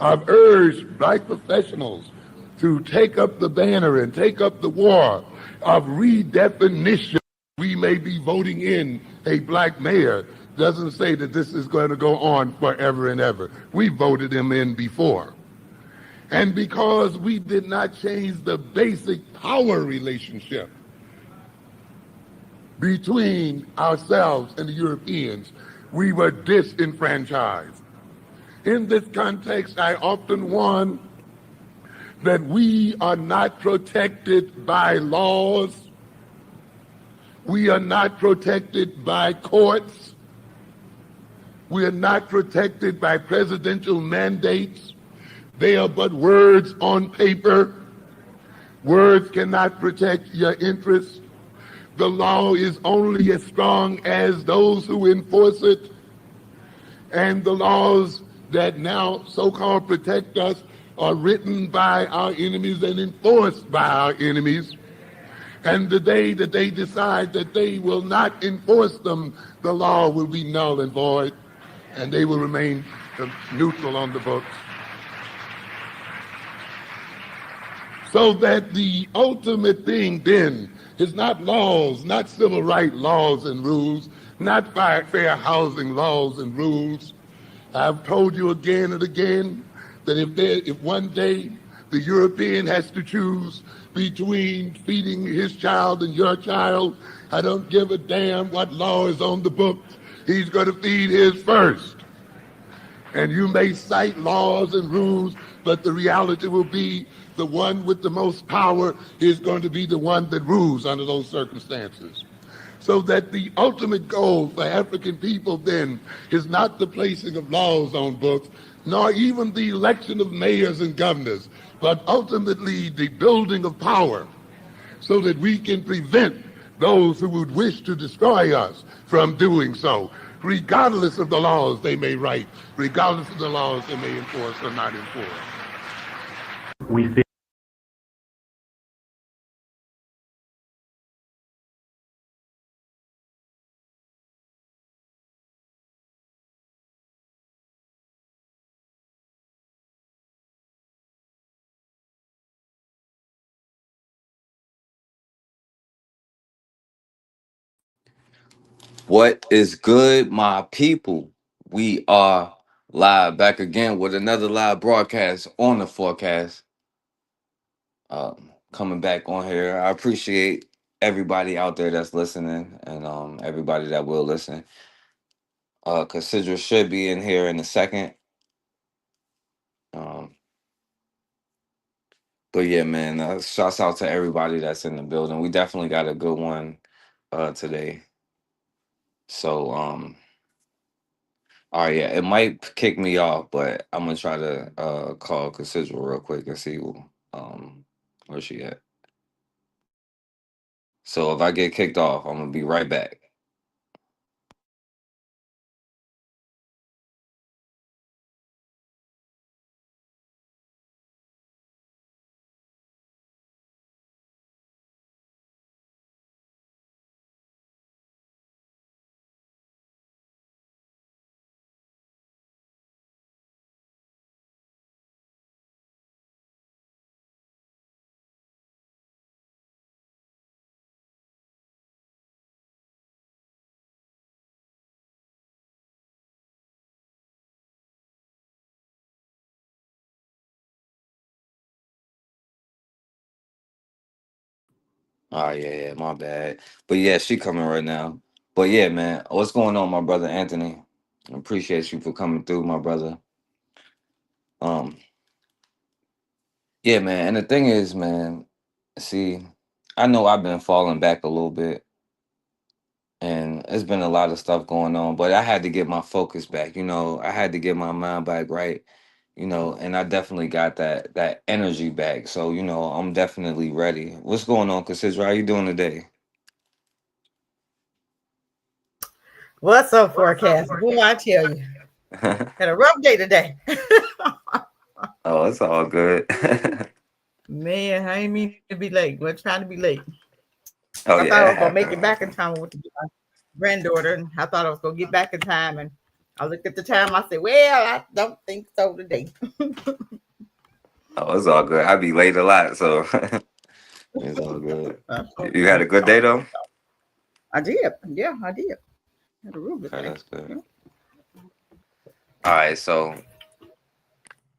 I've urged black professionals to take up the banner and take up the war of redefinition. We may be voting in a black mayor doesn't say that this is going to go on forever and ever. We voted him in before. And because we did not change the basic power relationship between ourselves and the Europeans, we were disenfranchised. In this context, I often warn that we are not protected by laws. We are not protected by courts. We are not protected by presidential mandates. They are but words on paper. Words cannot protect your interests. The law is only as strong as those who enforce it. And the laws that now so-called protect us are written by our enemies and enforced by our enemies. And the day that they decide that they will not enforce them, the law will be null and void, and they will remain neutral on the books. So that the ultimate thing then is not laws, not civil rights laws and rules, not fair housing laws and rules. I've told you again and again that if one day the European has to choose between feeding his child and your child, I don't give a damn what law is on the books. He's going to feed his first. And you may cite laws and rules, but the reality will be the one with the most power is going to be the one that rules under those circumstances. So that the ultimate goal for African people then is not the placing of laws on books, nor even the election of mayors and governors, but ultimately the building of power so that we can prevent those who would wish to destroy us from doing so, regardless of the laws they may write, regardless of the laws they may enforce or not enforce. We feel What is good, my people? We are live back again with another live broadcast on the forecast. Coming back on here. I appreciate everybody out there that's listening and everybody that will listen. Cassidra should be in here in a second. Um, but yeah, man, shouts out to everybody that's in the building. We definitely got a good one today. So all right, yeah, it might kick me off, but I'm gonna try to call Cassidra real quick and see where she at. So if I get kicked off, I'm gonna be right back. Oh yeah, my bad. But yeah, she coming right now. But yeah, man, what's going on, my brother Anthony? I appreciate you for coming through, my brother. Um, yeah, man. And the thing is, man, see, I know I've been falling back a little bit, and it's been a lot of stuff going on, but I had to get my focus back. I had to get my mind back right. And I definitely got that energy back. So I'm definitely ready. What's going on, Cassandra? How you doing today? What's up, forecast? Boy, I tell you, had a rough day today. Oh, it's all good. Man, I ain't mean to be late. We're trying to be late. Oh I thought I yeah, it was gonna make it happens. back in time with my granddaughter, and I thought I was gonna get back in time, and I looked at the time. I said, "Well, I don't think so today." Oh, it's all good. I be late a lot, so it's all good. You had a good day though? I did. Yeah, I did. Had a real good Okay, day. that's good. Yeah. All right, so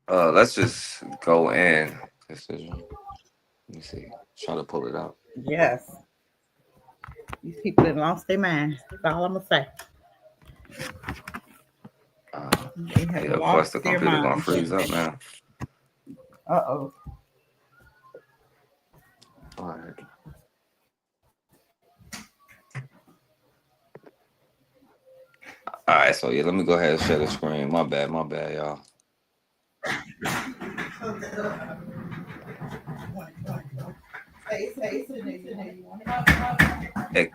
let's just go in. Decision. Let me see. Try to pull it out. Yes. These people that lost their mind. That's all I'm gonna say. They have Yeah, of course lost the their computer gonna minds. freeze up now. Uh-oh. All right. All right, so yeah, let me go ahead and share the screen. My bad, y'all. Hey,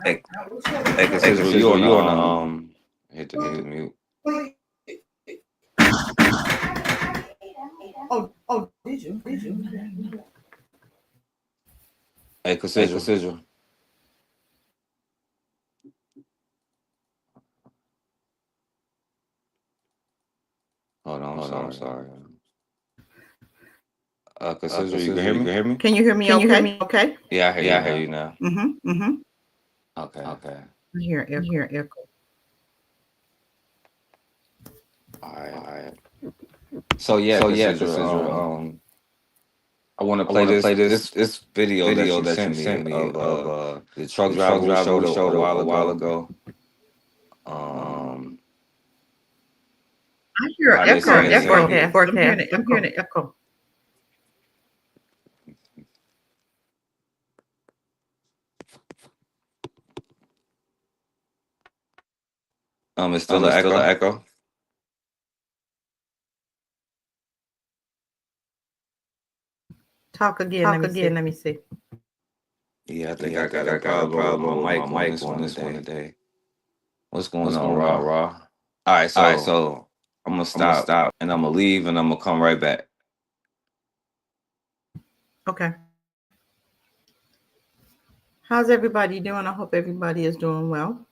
consider you on the hit the mute. Oh, did you? Hey, consider. Hold on, I'm sorry. Consider you can hear me? Can you hear me? Can okay? you hear me? Okay. Yeah, I hear you now. Mm-hmm. Okay. I hear echo. All right. So yeah, consider I want to play this video that you sent me of the truck driver we showed a while ago. I hear How they say it's forecast. I'm hearing an echo. it's still an echo. Talk again. Let me see. Yeah, I think I got a problem with my mic on this one today. What's going on, Raw? All right, so I'm gonna stop and I'm gonna leave and I'm gonna come right back. Okay. How's everybody doing? I hope everybody is doing well.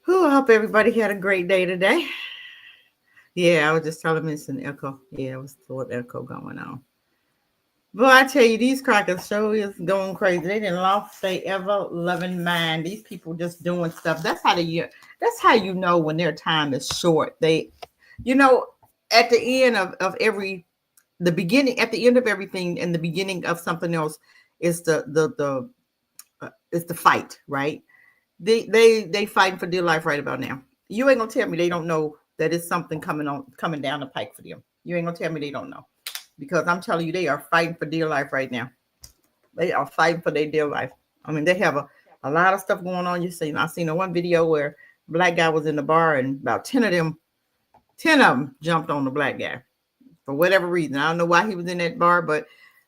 I hope everybody had a great day today. Yeah, I was just telling me it's an echo. Yeah, it was still an echo going on. But I tell you, these crackers show is going crazy. They didn't lost their ever loving mind. These people just doing stuff. That's how you know when their time is short. They, at the end of the beginning, at the end of everything, and the beginning of something else is the fight, right? They fighting for dear life right about now. You ain't gonna tell me they don't know that it's something coming down the pike for them. You ain't gonna tell me they don't know, because I'm telling you, they are fighting for dear life right now. They are fighting for their dear life. I mean, they have a lot of stuff going on. I seen a one video where a black guy was in the bar and about 10 of them jumped on the black guy for whatever reason. I don't know why he was in that bar, but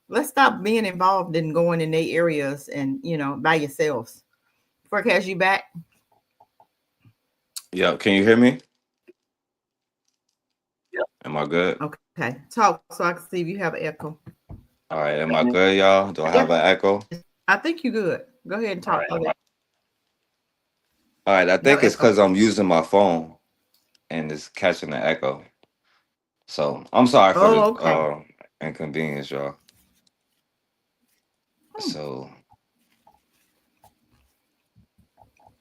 let's stop being involved in going in their areas and, by yourselves. Forecast, you back? Yeah, can you hear me? Am I good? Okay. Talk so I can see if you have an echo. All right, am I good, y'all? Do I have an echo? I think you're good. Go ahead and talk. All right, I think it's because I'm using my phone and it's catching the echo. So I'm sorry for the inconvenience, y'all. So,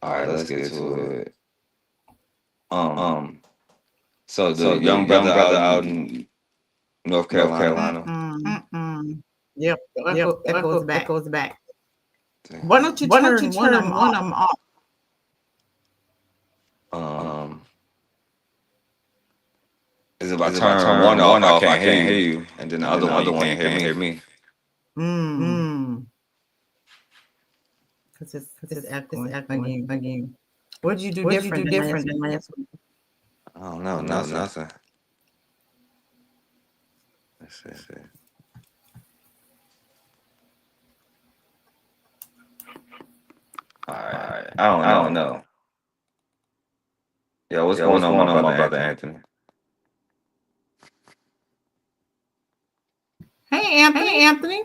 all right, let's get to it. So the young brother out in North Carolina. Yep. Echoes back. Why don't you turn one of them off? Is if I turn one off, I can't hear you, and then the other one you can't hear me. Because it's echoing again. What did you do different than last week? I don't know, nothing. Let's see. All right. I don't know. Yeah, what's going on, my brother Anthony? Hey, Anthony.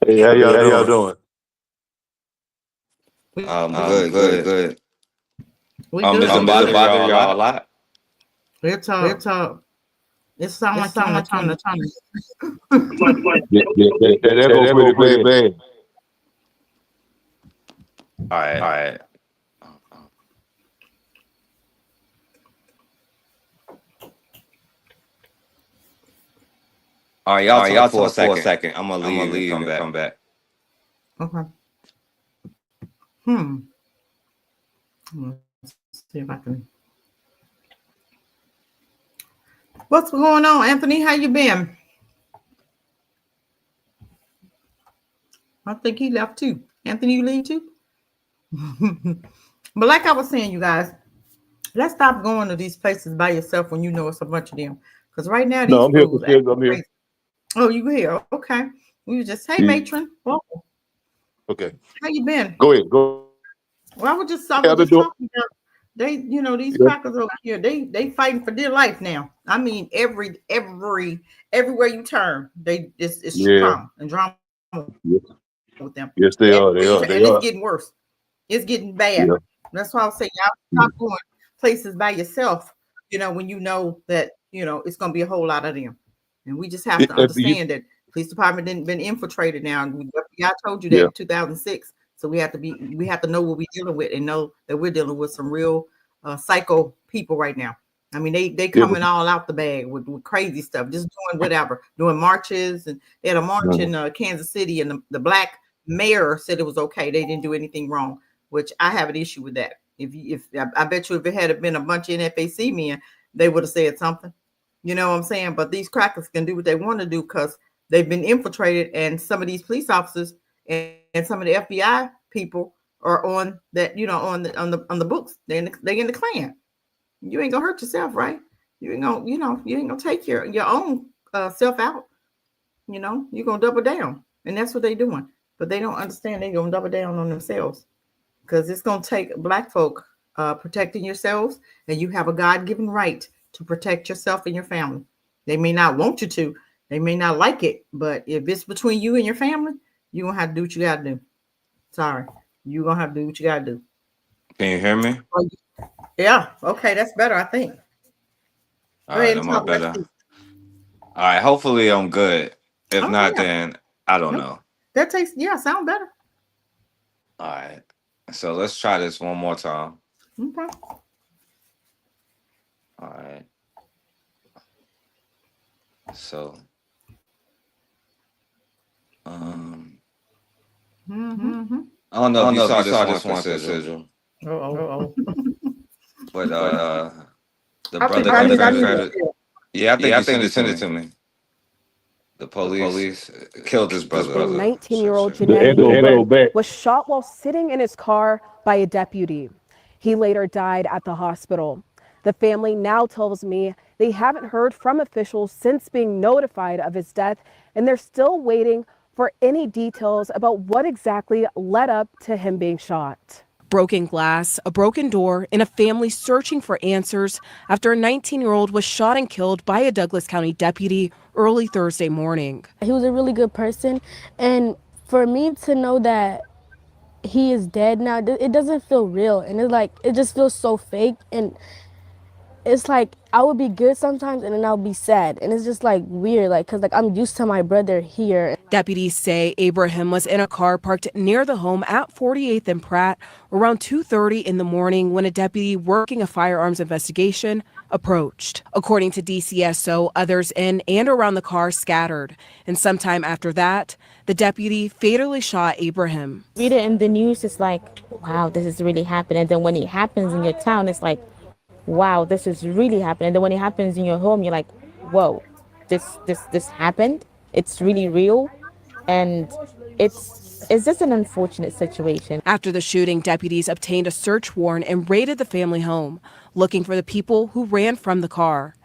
Hey, how y'all doing? Good. We Does good. it bother y'all a lot? It's it sound like you're in a tunnel. That go pretty bad. All right. All right, y'all talk for a second. I'm gonna leave and come back. Okay. Let's see if I can. What's going on, Anthony? How you been? I think he left too. Anthony, you leave too? But like I was saying, you guys, let's stop going to these places by yourself when you know it's a bunch of them. Because right now, these No, I'm here. fools I'm here. crazy. Oh, you here? Okay. We was just, hey, matron. Welcome. Okay. How you been? Go ahead. Go. Well, I was just talking about they, you know, these crackers over here, they fighting for their life now. I mean, everywhere you turn, it's trauma and drama with them. Yes, they are. They are. It's getting worse. It's getting bad. Yeah. That's why I was saying, y'all stop going places by yourself, you know, when you know that, you know, it's going to be a whole lot of them. And we just have to understand that police department didn't been infiltrated now. And I told you that in 2006. So we have to know what we're dealing with and know that we're dealing with some real psycho people right now. I mean, they coming all out the bag with crazy stuff, just doing whatever, doing marches. And they had a march in Kansas City, and the black mayor said it was okay. They didn't do anything wrong, which I have an issue with that. If I bet you if it had been a bunch of NFAC men, they would have said something. You know what I'm saying? But these crackers can do what they want to do because they've been infiltrated, and some of these police officers and some of the FBI people are on that, you know, on the books. They in the Klan. You ain't gonna hurt yourself, right? You ain't gonna take your own self out. You know, you're gonna double down, and that's what they're doing. But they don't understand they're gonna double down on themselves because it's gonna take black folk protecting yourselves, and you have a God-given right to protect yourself and your family. They may not want you to, they may not like it, but if it's between you and your family, you're gonna have to do what you gotta do. Sorry, you're gonna have to do what you gotta do. Can you hear me? Yeah, okay, that's better, I think. All right, am I better? All right, hopefully I'm good. If not, then I don't know. That sound better. All right, so let's try this one more time. Okay. All right. So, I don't know if you saw this one, Cassandra. But the brother, yeah, I think you sent it to me. The police killed his brother. 19-year-old Janae was shot while sitting in his car by a deputy. He later died at the hospital. The family now tells me they haven't heard from officials since being notified of his death, and they're still waiting for any details about what exactly led up to him being shot. Broken glass, a broken door, and a family searching for answers after a 19-year-old was shot and killed by a Douglas County deputy early Thursday morning. He was a really good person, and for me to know that he is dead now, it doesn't feel real, and it just feels so fake, and it's like I would be good sometimes and then I'll be sad, and it's just like weird, because I'm used to my brother here. Deputies say Abraham was in a car parked near the home at 48th and Pratt around 2:30 in the morning when a deputy working a firearms investigation approached. According to DCSO, others in and around the car scattered, and sometime after that, the deputy fatally shot Abraham. Read it in the news, it's like, wow, this is really happening. And then when it happens in your town, it's like, wow, this is really happening. And then when it happens in your home, you're like, whoa, this happened. It's really real. And it's just an unfortunate situation. After the shooting, deputies obtained a search warrant and raided the family home, looking for the people who ran from the car.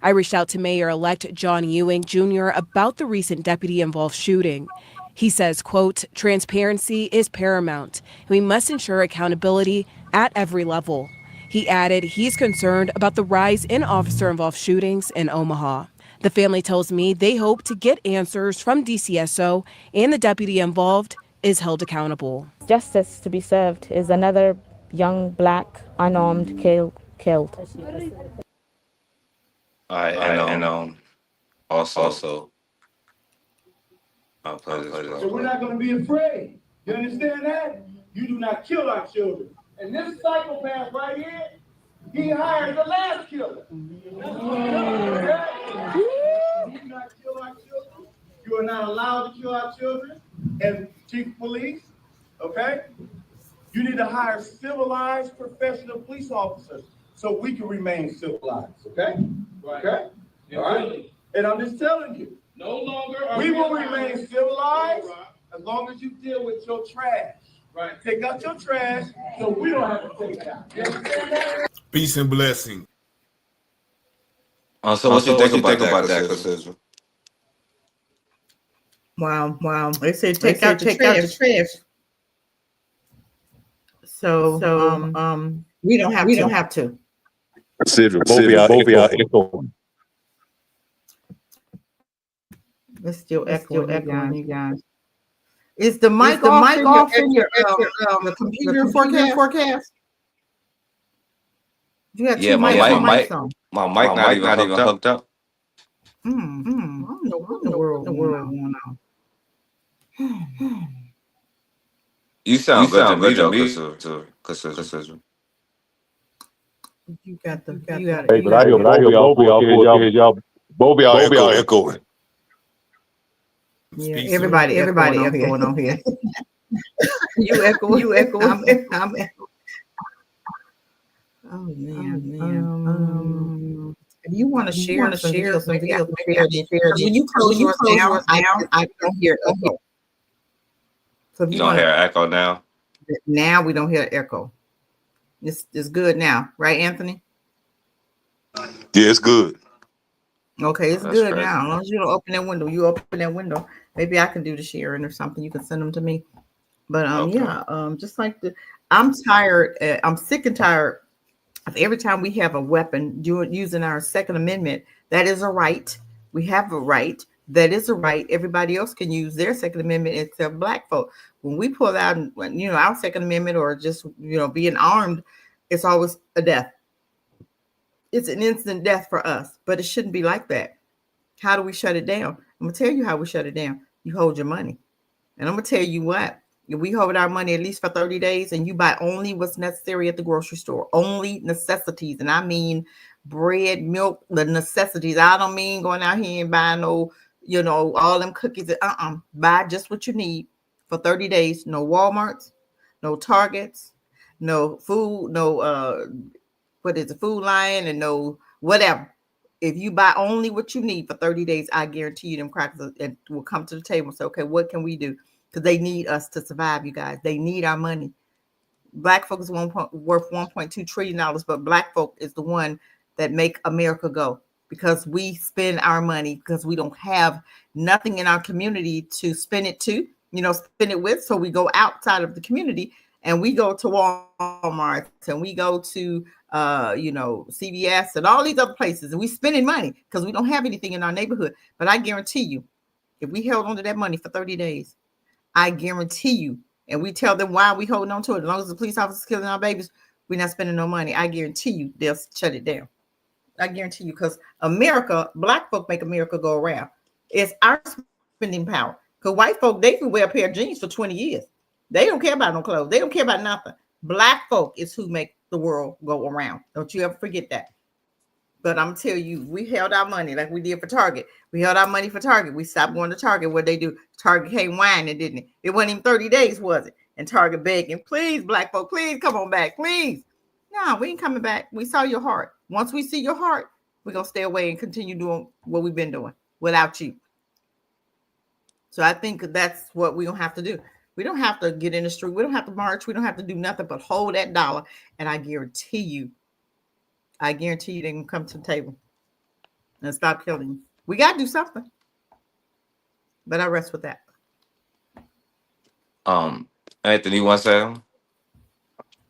I reached out to Mayor-elect John Ewing Jr. about the recent deputy-involved shooting. He says, quote, transparency is paramount, and we must ensure accountability at every level. He added he's concerned about the rise in officer-involved shootings in Omaha. The family tells me they hope to get answers from DCSO and the deputy involved is held accountable. Justice to be served is another young black unarmed killed. All right, and also, I'll play this. So we're not going to be afraid. You understand that? You do not kill our children. And this psychopath right here, he hired the last killer. You do not kill our children. You are not allowed to kill our children. And chief of police, okay? You need to hire civilized professional police officers so we can remain civilized, okay? Right. Okay? All right? And I'm just telling you, no longer we will remain civilized as long as you deal with your trash. Right. Take out your trash so we don't have to take it out. You understand that? Peace and blessing. So what you think about that, Cassandra? Wow. They said take out the trash. So we don't have to. Cassidra, both of y'all echoing. It's still echoing, you guys. Is the mic off in your the computer forecast? You have two mics on. My mic not even hooked up. I don't know what in the world going on. You sound good to me, Cassandra. You got Hey, but I hear both of y'all. Both of y'all echoing. Yeah, everybody echoing on here. You echoing. I'm echoing. Oh man. If you want to share some videos, when you close yours down, I don't hear echo. So you don't hear echo now? Now we don't hear echo. It's good now, right, Anthony? Yeah, it's good. Okay, it's good now. As long as you don't open that window, you open that window. Maybe I can do the sharing or something. You can send them to me. But just like I'm tired. I'm sick and tired of every time we have a weapon using our Second Amendment. That is a right. We have a right. That is a right. Everybody else can use their Second Amendment except Black folk. When we pull out, our Second Amendment or just being armed, it's always a death. It's an instant death for us, but it shouldn't be like that. How do we shut it down? I'm gonna tell you how we shut it down. You hold your money, and I'm gonna tell you what. If we hold our money at least for 30 days, and you buy only what's necessary at the grocery store, only necessities, and I mean bread, milk, the necessities. I don't mean going out here and buying no, all them cookies. Buy just what you need for 30 days. No Walmarts, no Targets, no food, no Food Lion, and no whatever. If you buy only what you need for 30 days, I guarantee you them crackers will come to the table and say, okay, what can we do? Because they need us to survive, you guys. They need our money. Black folk is worth $1.2 trillion, but Black folk is the one that make America go, because we spend our money because we don't have nothing in our community to spend it to, spend it with. So we go outside of the community and we go to Walmart and we go to CVS and all these other places, and we spending money because we don't have anything in our neighborhood. But I guarantee you, if we held on to that money for 30 days, I guarantee you, and we tell them why we holding on to it, as long as the police officers killing our babies, we're not spending no money. I guarantee you they'll shut it down. I guarantee you, because America, Black folk make America go around. It's our spending power. Because white folk, they can wear a pair of jeans for 20 years. They don't care about no clothes. They don't care about nothing. Black folk is who make the world go around. Don't you ever forget that. But I'm telling you, we held our money like we did for Target. We held our money for Target. We stopped going to Target. What they do? Target came whining, didn't it? It wasn't even 30 days, was it? And Target begging, please, Black folk, please come on back, please. No, we ain't coming back. We saw your heart. Once we see your heart, we're going to stay away and continue doing what we've been doing without you. So I think that's what we're going to have to do. We don't have to get in the street. We don't have to march. We don't have to do nothing but hold that dollar. And I guarantee you they can come to the table and stop killing you. We got to do something. But I rest with that. Anthony, you want to say something?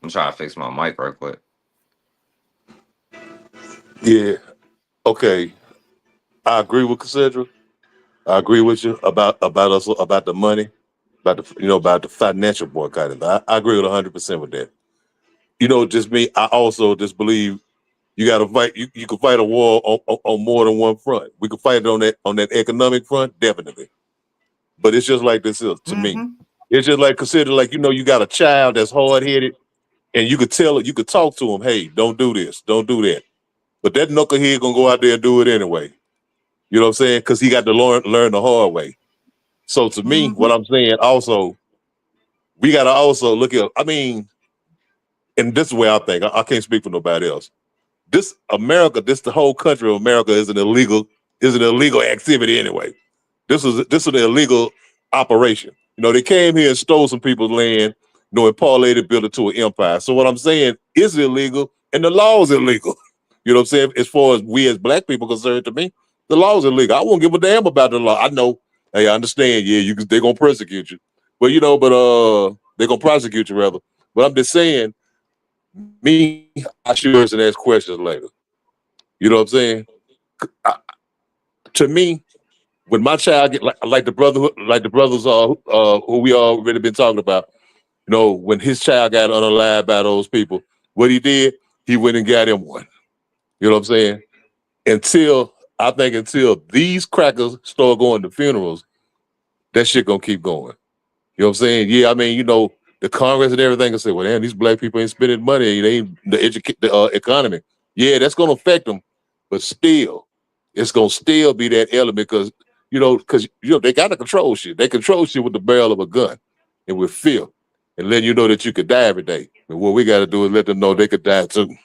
I'm trying to fix my mic real quick. Yeah. Okay. I agree with Cassandra. I agree with you about the money. about the financial boycotting. I agree with 100% with that. Just me. I also just believe you got to fight. You can fight a war on more than one front. We can fight it on that economic front, definitely. But it's just like this is to me. It's just like consider like you got a child that's hard headed, and you could tell it, you could talk to him, hey, don't do this, don't do that. But that knucklehead gonna go out there and do it anyway. You know what I'm saying? Because he got to learn the hard way. So to me, what I'm saying also, we got to also look at. I mean, and this is where I think I can't speak for nobody else. This America, the whole country of America is an illegal activity anyway. This is an illegal operation. They came here and stole some people's land, and parlayed it, built it to an empire. So what I'm saying is illegal, and the law is illegal. You know what I'm saying? As far as we as black people concerned, to me, the law is illegal. I won't give a damn about the law. I know, hey, I understand. Yeah, they're gonna persecute you, but they're gonna prosecute you rather. But I'm just saying, me, I should and ask questions later. You know what I'm saying? To me, when my child get like the brothers who we already been talking about, when his child got unalive by those people, what he did, he went and got him one. You know what I'm saying? Until these crackers start going to funerals, that shit gonna keep going. You know what I'm saying? Yeah, I mean, the Congress and everything can say, well, damn, these black people ain't spending money, they ain't the economy. Yeah, that's gonna affect them, but still, it's gonna still be that element because they gotta control shit. They control shit with the barrel of a gun and with fear, and letting you know that you could die every day. And what we gotta do is let them know they could die too.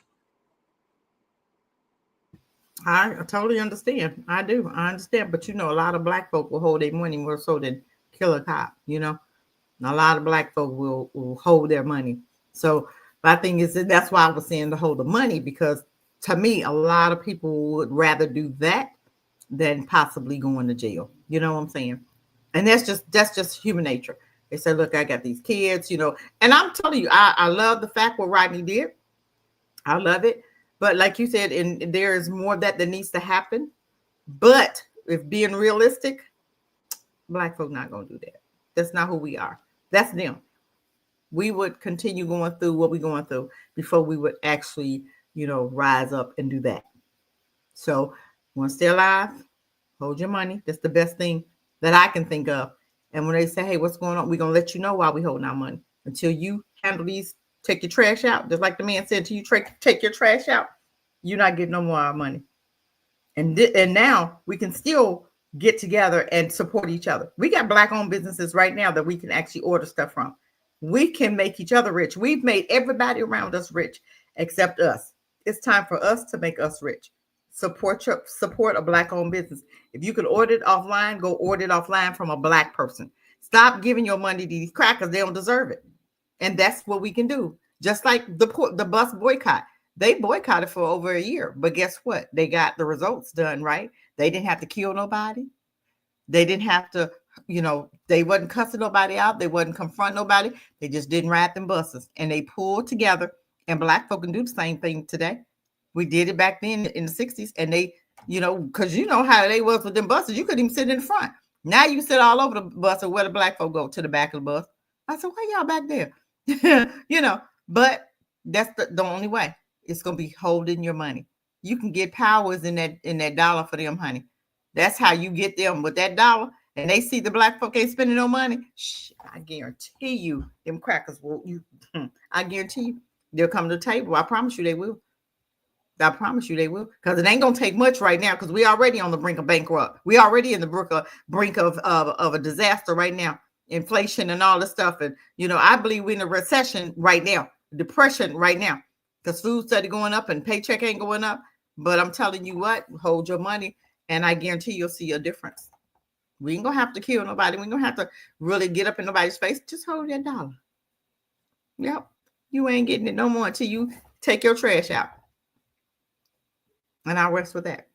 I totally understand. I do. I understand. But a lot of black folk will hold their money more so than kill a cop. A lot of black folk will hold their money. So my thing is that's why I was saying to hold the money, because to me, a lot of people would rather do that than possibly going to jail. You know what I'm saying? And that's just human nature. They say, look, I got these kids, and I'm telling you, I love the fact what Rodney did. I love it. But like you said, and there is more that needs to happen. But if being realistic, black folk not going to do that. That's not who we are. That's them. We would continue going through what we're going through before we would actually, rise up and do that. So want to stay alive, hold your money. That's the best thing that I can think of. And when they say, hey, what's going on? We're going to let you know while we holding our money. Until you handle these, take your trash out. Just like the man said, until you take your trash out, you're not getting no more of our money. And now we can still get together and support each other. We got black-owned businesses right now that we can actually order stuff from. We can make each other rich. We've made everybody around us rich except us. It's time for us to make us rich. Support a black-owned business. If you can order it offline, go order it offline from a black person. Stop giving your money to these crackers. They don't deserve it. And that's what we can do. Just like the bus boycott. They boycotted for over a year. But guess what? They got the results done, right? They didn't have to kill nobody. They didn't have to, they wasn't cussing nobody out. They wasn't confronting nobody. They just didn't ride them buses. And they pulled together. And black folk can do the same thing today. We did it back then in the 60s. And they, because how they was with them buses. You couldn't even sit in the front. Now you sit all over the bus, or where the black folk go to the back of the bus. I said, why y'all back there? But that's the only way. It's gonna be holding your money. You can get powers in that dollar for them, honey. That's how you get them with that dollar. And they see the black folk ain't spending no money. I guarantee you, them crackers will. I guarantee you, they'll come to the table. I promise you, they will. I promise you, they will. Because it ain't gonna take much right now. Because we already on the brink of bankrupt. We already in the brink of a disaster right now. Inflation and all this stuff. And I believe we're in a recession right now, depression right now, because food started going up and paycheck ain't going up. But I'm telling you what, hold your money, and I guarantee you'll see a difference. We ain't gonna have to kill nobody. We ain't gonna have to really get up in nobody's face. Just hold that dollar. Yep, you ain't getting it no more until you take your trash out. And I'll rest with that.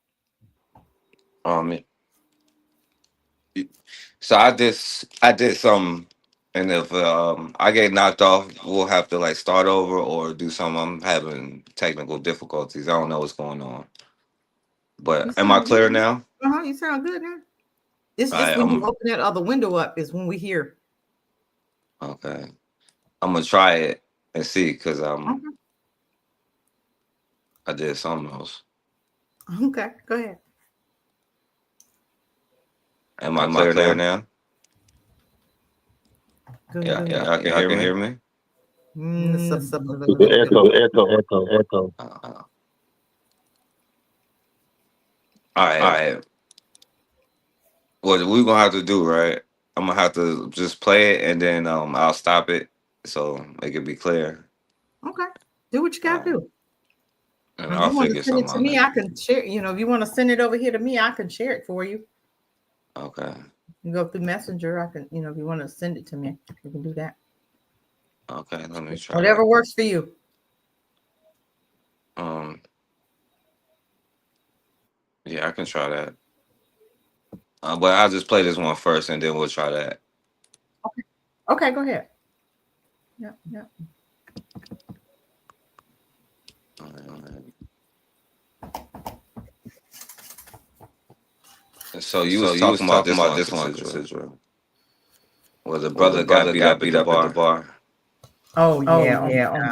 So I did some, and if I get knocked off, we'll have to start over or do something. I'm having technical difficulties. I don't know what's going on. But am I clear now? You sound good now. It's just when you open that other window up is when we hear. Okay. I'm gonna try it and see, cause Okay. I did something else. Okay. Go ahead. Am I clear now? Good. Yeah, Good. yeah, y'all can hear me. It's up a little bit. Echo. All right. What we gonna have to do, right? I'm gonna have to just play it and then I'll stop it so it can be clear. Okay. Do what you gotta do. And If I'll you want to figure send it something to out. me, I can share. If you want to send it over here to me, I can share it for you. Okay. You go through Messenger. I can, if you want to send it to me, you can do that. Okay, let me try. Whatever works for you. Yeah, I can try that. But I'll just play this one first and then we'll try that. Okay, go ahead. Yeah. All right. So you was talking about this one, Cassidra. Well, the brother got beat up at the bar. Oh yeah.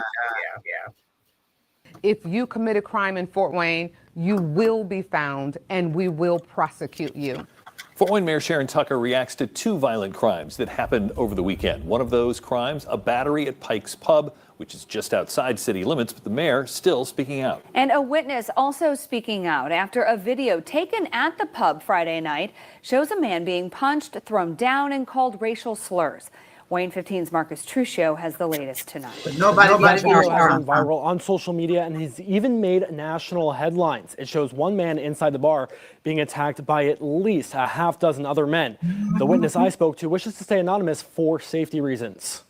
If you commit a crime in Fort Wayne, you will be found and we will prosecute you. Fort Wayne Mayor Sharon Tucker reacts to two violent crimes that happened over the weekend. One of those crimes, a battery at Pike's Pub, which is just outside city limits, but the mayor still speaking out. And a witness also speaking out after a video taken at the pub Friday night shows a man being punched, thrown down, and called racial slurs. Wayne 15's Marcus Truccio has the latest tonight. Nobody This video has gone viral on social media and has even made national headlines. It shows one man inside the bar being attacked by at least a half dozen other men. The witness I spoke to wishes to stay anonymous for safety reasons.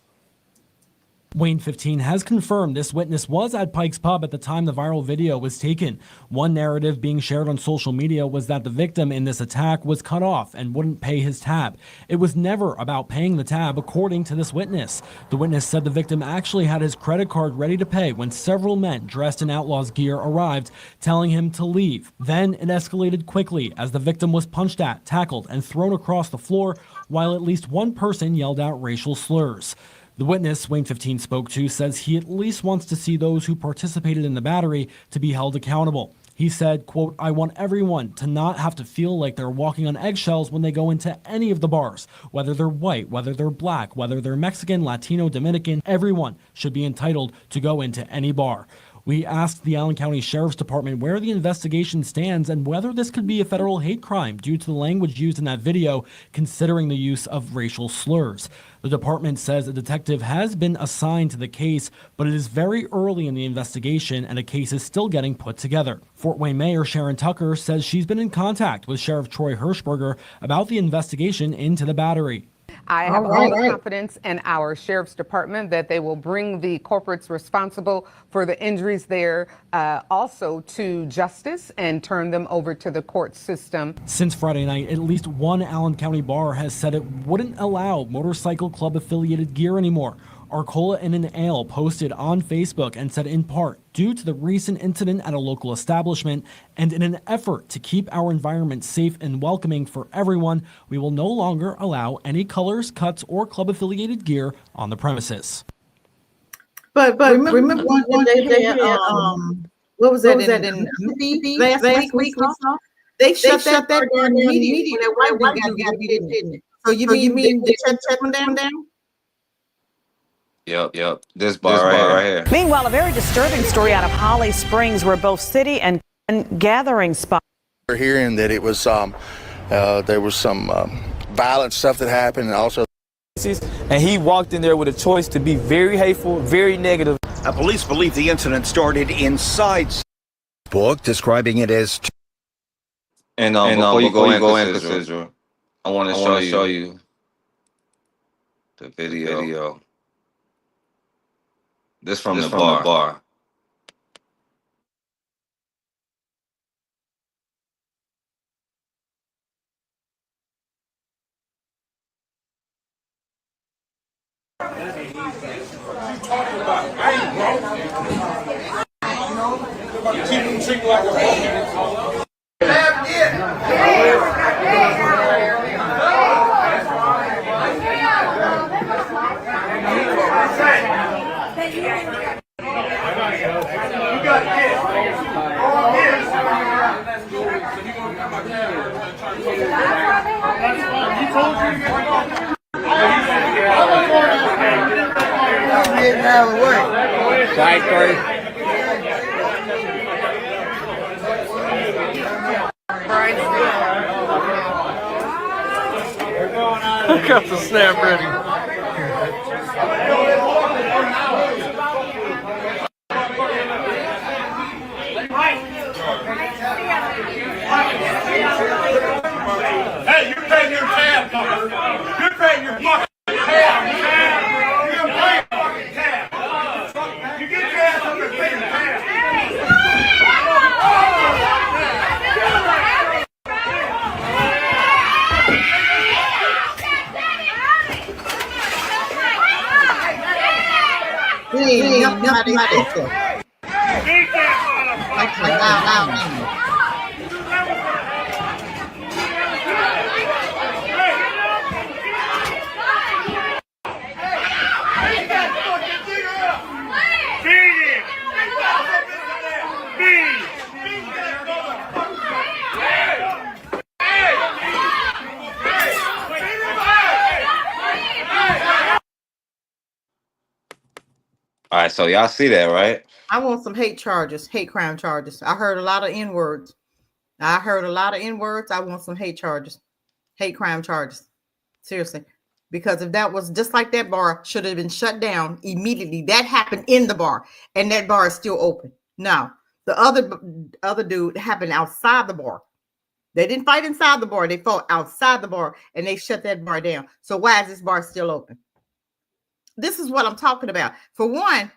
Wayne 15 has confirmed this witness was at Pike's Pub at the time the viral video was taken. One narrative being shared on social media was that the victim in this attack was cut off and wouldn't pay his tab. It was never about paying the tab, according to this witness. The witness said the victim actually had his credit card ready to pay when several men dressed in outlaw's gear arrived, telling him to leave. Then it escalated quickly as the victim was punched at, tackled, and thrown across the floor, while at least one person yelled out racial slurs. The witness Wayne 15 spoke to says he at least wants to see those who participated in the battery to be held accountable. He said, quote, "I want everyone to not have to feel like they're walking on eggshells when they go into any of the bars, whether they're white, whether they're black, whether they're Mexican, Latino, Dominican. Everyone should be entitled to go into any bar." We asked the Allen County Sheriff's Department where the investigation stands and whether this could be a federal hate crime due to the language used in that video, considering the use of racial slurs. The department says a detective has been assigned to the case, but it is very early in the investigation and a case is still getting put together. Fort Wayne Mayor Sharon Tucker says she's been in contact with Sheriff Troy Hirschberger about the investigation into the battery. I have all the confidence in our sheriff's department that they will bring the corporates responsible for the injuries there also to justice and turn them over to the court system. Since Friday night, at least one Allen County bar has said it wouldn't allow motorcycle club affiliated gear anymore. Arcola Inn and Ale posted on Facebook and said in part, due to the recent incident at a local establishment and in an effort to keep our environment safe and welcoming for everyone, we will no longer allow any colors, cuts, or club-affiliated gear on the premises. But remember one day they had, what was that in last week we saw? They shut that down immediately when that white dude got beat, didn't it? So you mean they shut that one down? Yep. This bar right here. Meanwhile, a very disturbing story out of Holly Springs where both city and gathering spots. We're hearing that it was there was some violent stuff that happened, and also and he walked in there with a choice to be very hateful, very negative. Police believe the incident started inside book, describing it as. And before you go in, Cassandra, I want to show you the video. This from the bar. Side three. I got the snap ready. Hey, you're paying your tab number. You're paying your fucking tab. You're paying fucking tab. You get your ass up and pay your tab. All right, so y'all see that, right? I want some hate charges, hate crime charges. I heard a lot of N-words. I want some hate charges, hate crime charges. Seriously. Because if that was just like that bar should have been shut down immediately. That happened in the bar and that bar is still open. Now, the other dude happened outside the bar. They didn't fight inside the bar. They fought outside the bar and they shut that bar down. So why is this bar still open? This is what I'm talking about. For one,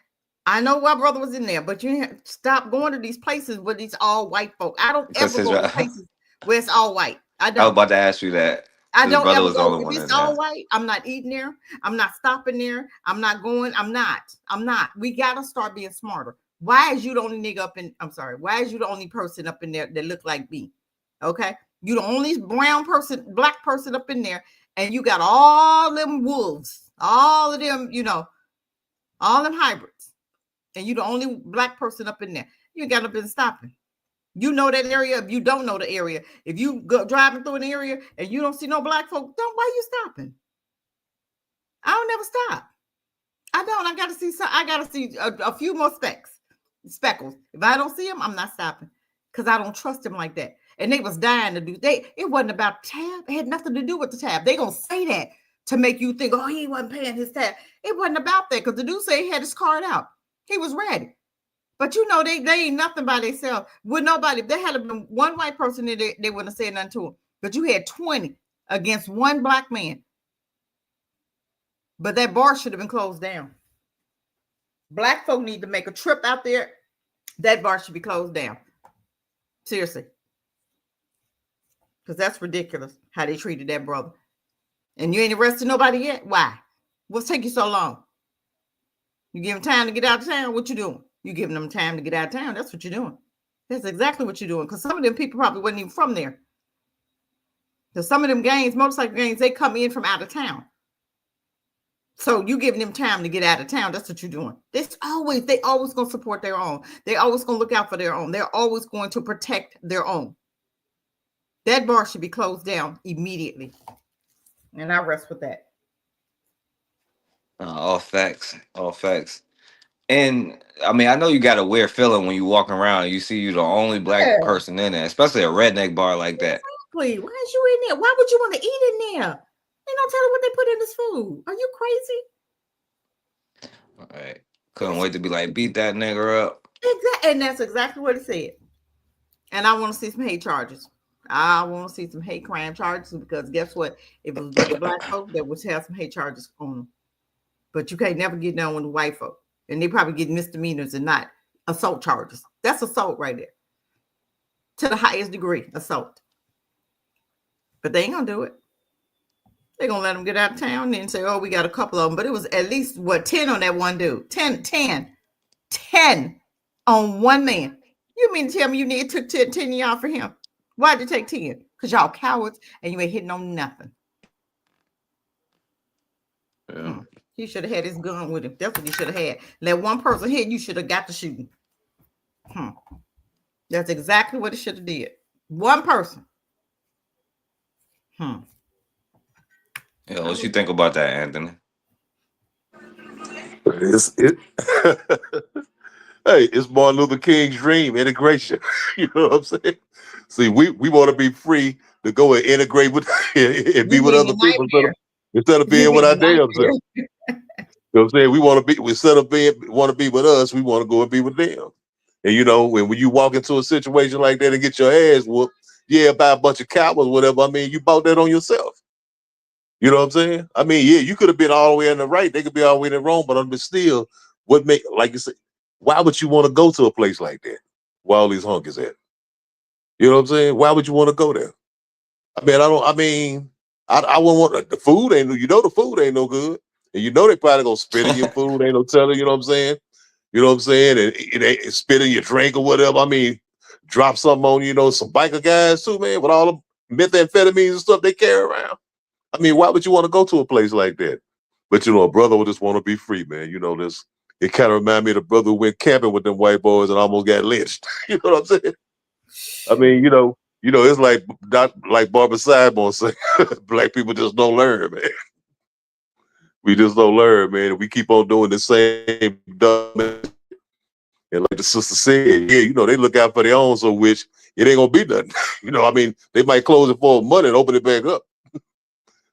I know my brother was in there, but you stop going to these places where these all white folk. I don't ever go to places where it's all white. I don't. I was about to ask you that. I don't brother ever was the go. only If one it's in all there. white, I'm not eating there. I'm not stopping there. I'm not going. I'm not. We gotta start being smarter. Why is you the only nigga up in? I'm sorry. Why is you the only person up in there that look like me? Okay, you the only brown person, black person up in there, and you got all them wolves, all of them, all them hybrids, and you the only black person up in there. You got to been stopping. You know that area. If you don't know the area, if you go driving through an area and you don't see no black folk, why you stopping? I don't never stop. I don't. I gotta see a few more speckles. If I don't see them, I'm not stopping because I don't trust them like that. And they was dying to do. It wasn't about tab. It had nothing to do with the tab. They gonna say that to make you think, oh, he wasn't paying his tab. It wasn't about that because the dude said he had his card out. He was ready. But they ain't nothing by themselves. With nobody, if there had been one white person in there, they wouldn't have said nothing to him. But you had 20 against one black man. But that bar should have been closed down. Black folk need to make a trip out there. That bar should be closed down. Seriously. Because that's ridiculous how they treated that brother. And you ain't arrested nobody yet? Why? What's taking you so long? You give them time to get out of town? What you doing? You giving them time to get out of town. That's what you're doing. That's exactly what you're doing. Because some of them people probably wasn't even from there. Because some of them gangs, motorcycle gangs, they come in from out of town. So you giving them time to get out of town. That's what you're doing. They always going to support their own. They always going to look out for their own. They're always going to protect their own. That bar should be closed down immediately. And I rest with that. All facts. All facts. And I mean, I know you got a weird feeling when you walk around and you see you the only black person in there, especially a redneck bar like that. Exactly. Why is you in there? Why would you want to eat in there? They don't tell them what they put in this food. Are you crazy? All right. Couldn't wait to be like, beat that nigga up. Exactly. And that's exactly what it said. And I want to see some hate charges. I want to see some hate crime charges because guess what? If it was the black folk, that would have some hate charges on them. But you can't never get down with the white folk. And they probably get misdemeanors and not assault charges. That's assault right there. To the highest degree, assault. But they ain't going to do it. They're going to let them get out of town and say, oh, we got a couple of them. But it was at least, 10 on that one dude. 10 on one man. You mean to tell me you took 10 of y'all for him? Why'd you take 10? Because y'all cowards and you ain't hitting on nothing. Yeah. He should have had his gun with him. That's what he should have had. Let one person hit, you should have got the shooting. That's exactly what it should have did. One person. Yeah, what you think about that, Anthony? Hey, it's Martin Luther King's dream, integration. You know what I'm saying? See, we want to be free to go and integrate with and be with other people instead of being with our damn self. You know what I'm saying? We want to be, instead of want to be with us, we want to go and be with them. And you know, when you walk into a situation like that and get your ass whooped, by a bunch of cowards, whatever. I mean, you bought that on yourself. You know what I'm saying? I mean, you could have been all the way in the right. They could be all the way in the wrong, but still, what make, like you said, why would you want to go to a place like that where all these hunk is at? You know what I'm saying? Why would you want to go there? I wouldn't want the food ain't, the food ain't no good. And they probably gonna spit in your food, ain't no telling, you know what I'm saying? You know what I'm saying? And it ain't spit in your drink or whatever. I mean, drop something on some biker guys too, man, with all the methamphetamines and stuff they carry around. I mean, why would you want to go to a place like that? But a brother would just want to be free, man. It kind of reminded me of the brother who went camping with them white boys and almost got lynched. You know what I'm saying? I mean, it's like Barbara Sidebone said, black people just don't learn, man. We just don't learn, man. We keep on doing the same dumb. And like the sister said, they look out for their own, so which it ain't gonna be nothing. I mean, they might close it for money and open it back up.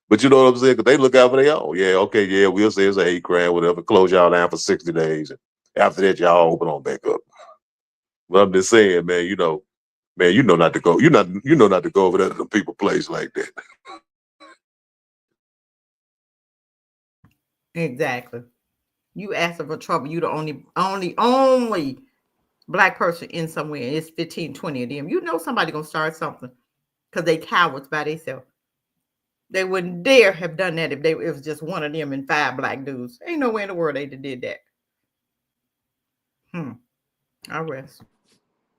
But you know what I'm saying? Because they look out for their own. Yeah, okay, yeah, we'll say it's a hate crime, whatever. Close y'all down for 60 days. And after that, y'all open on back up. But I'm just saying, man, not to go. You know not to go over there to the people place like that. Exactly. You asking for trouble. You the only black person in somewhere. It's 15, 20 of them. Somebody gonna start something because they cowards by themselves. They wouldn't dare have done that if it was just one of them and 5 black dudes. Ain't nowhere in the world they did that. I rest.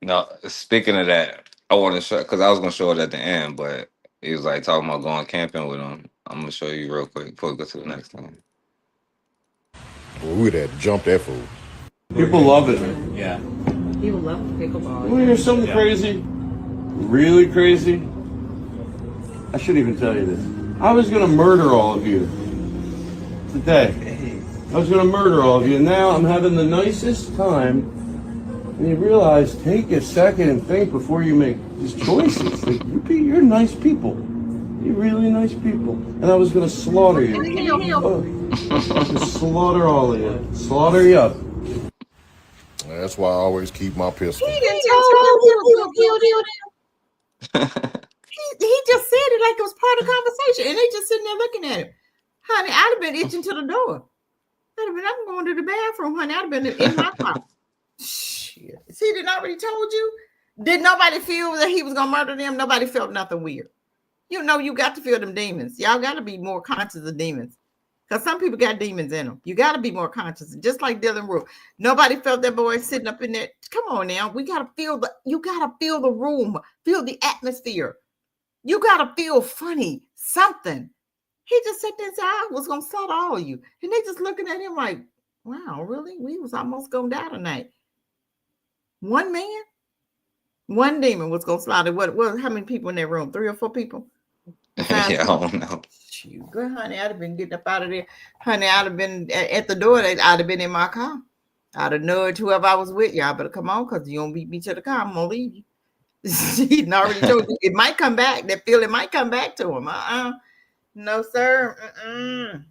No, speaking of that, I want to show, because I was gonna show it at the end, but he was like talking about going camping with him. I'm gonna show you real quick before we go to the next thing. Well, we would have to jump that fool. People love it. Yeah. People love pickleball. Well, here's something crazy, really crazy. I shouldn't even tell you this. I was gonna murder all of you today. I was gonna murder all of you. Now I'm having the nicest time. And you realize, take a second and think before you make these choices. Like, you're nice people. You're really nice people. And I was gonna slaughter you. Just slaughter all of you. Slaughter you up. That's why I always keep my pistol. He didn't tell you he just said it like it was part of the conversation, and they just sitting there looking at him. Honey, I'd have been itching to the door. I'm going to the bathroom, honey. I'd have been in my car. Shit. See, didn't I already told you? Did nobody feel that he was gonna murder them? Nobody felt nothing weird. You got to feel them demons. Y'all got to be more conscious of demons. Because some people got demons in them. You got to be more conscious. Just like Dylan Roof. Nobody felt that boy sitting up in there. Come on now. You got to feel the room. Feel the atmosphere. You got to feel funny. Something. He just sat there and said, I was going to slaughter all of you. And they just looking at him like, wow, really? We was almost going to die tonight. One man? One demon was going to slaughter. How many people in that room? 3 or 4 people? Yeah, I don't know. Good, honey, I'd have been getting up out of there. Honey, I'd have been at the door. I'd have been in my car. I'd have nudged whoever I was with. Y'all better come on, because you don't beat me to the car. I'm going to leave you. He'd already told you. It might come back. That feeling might come back to him. No, sir.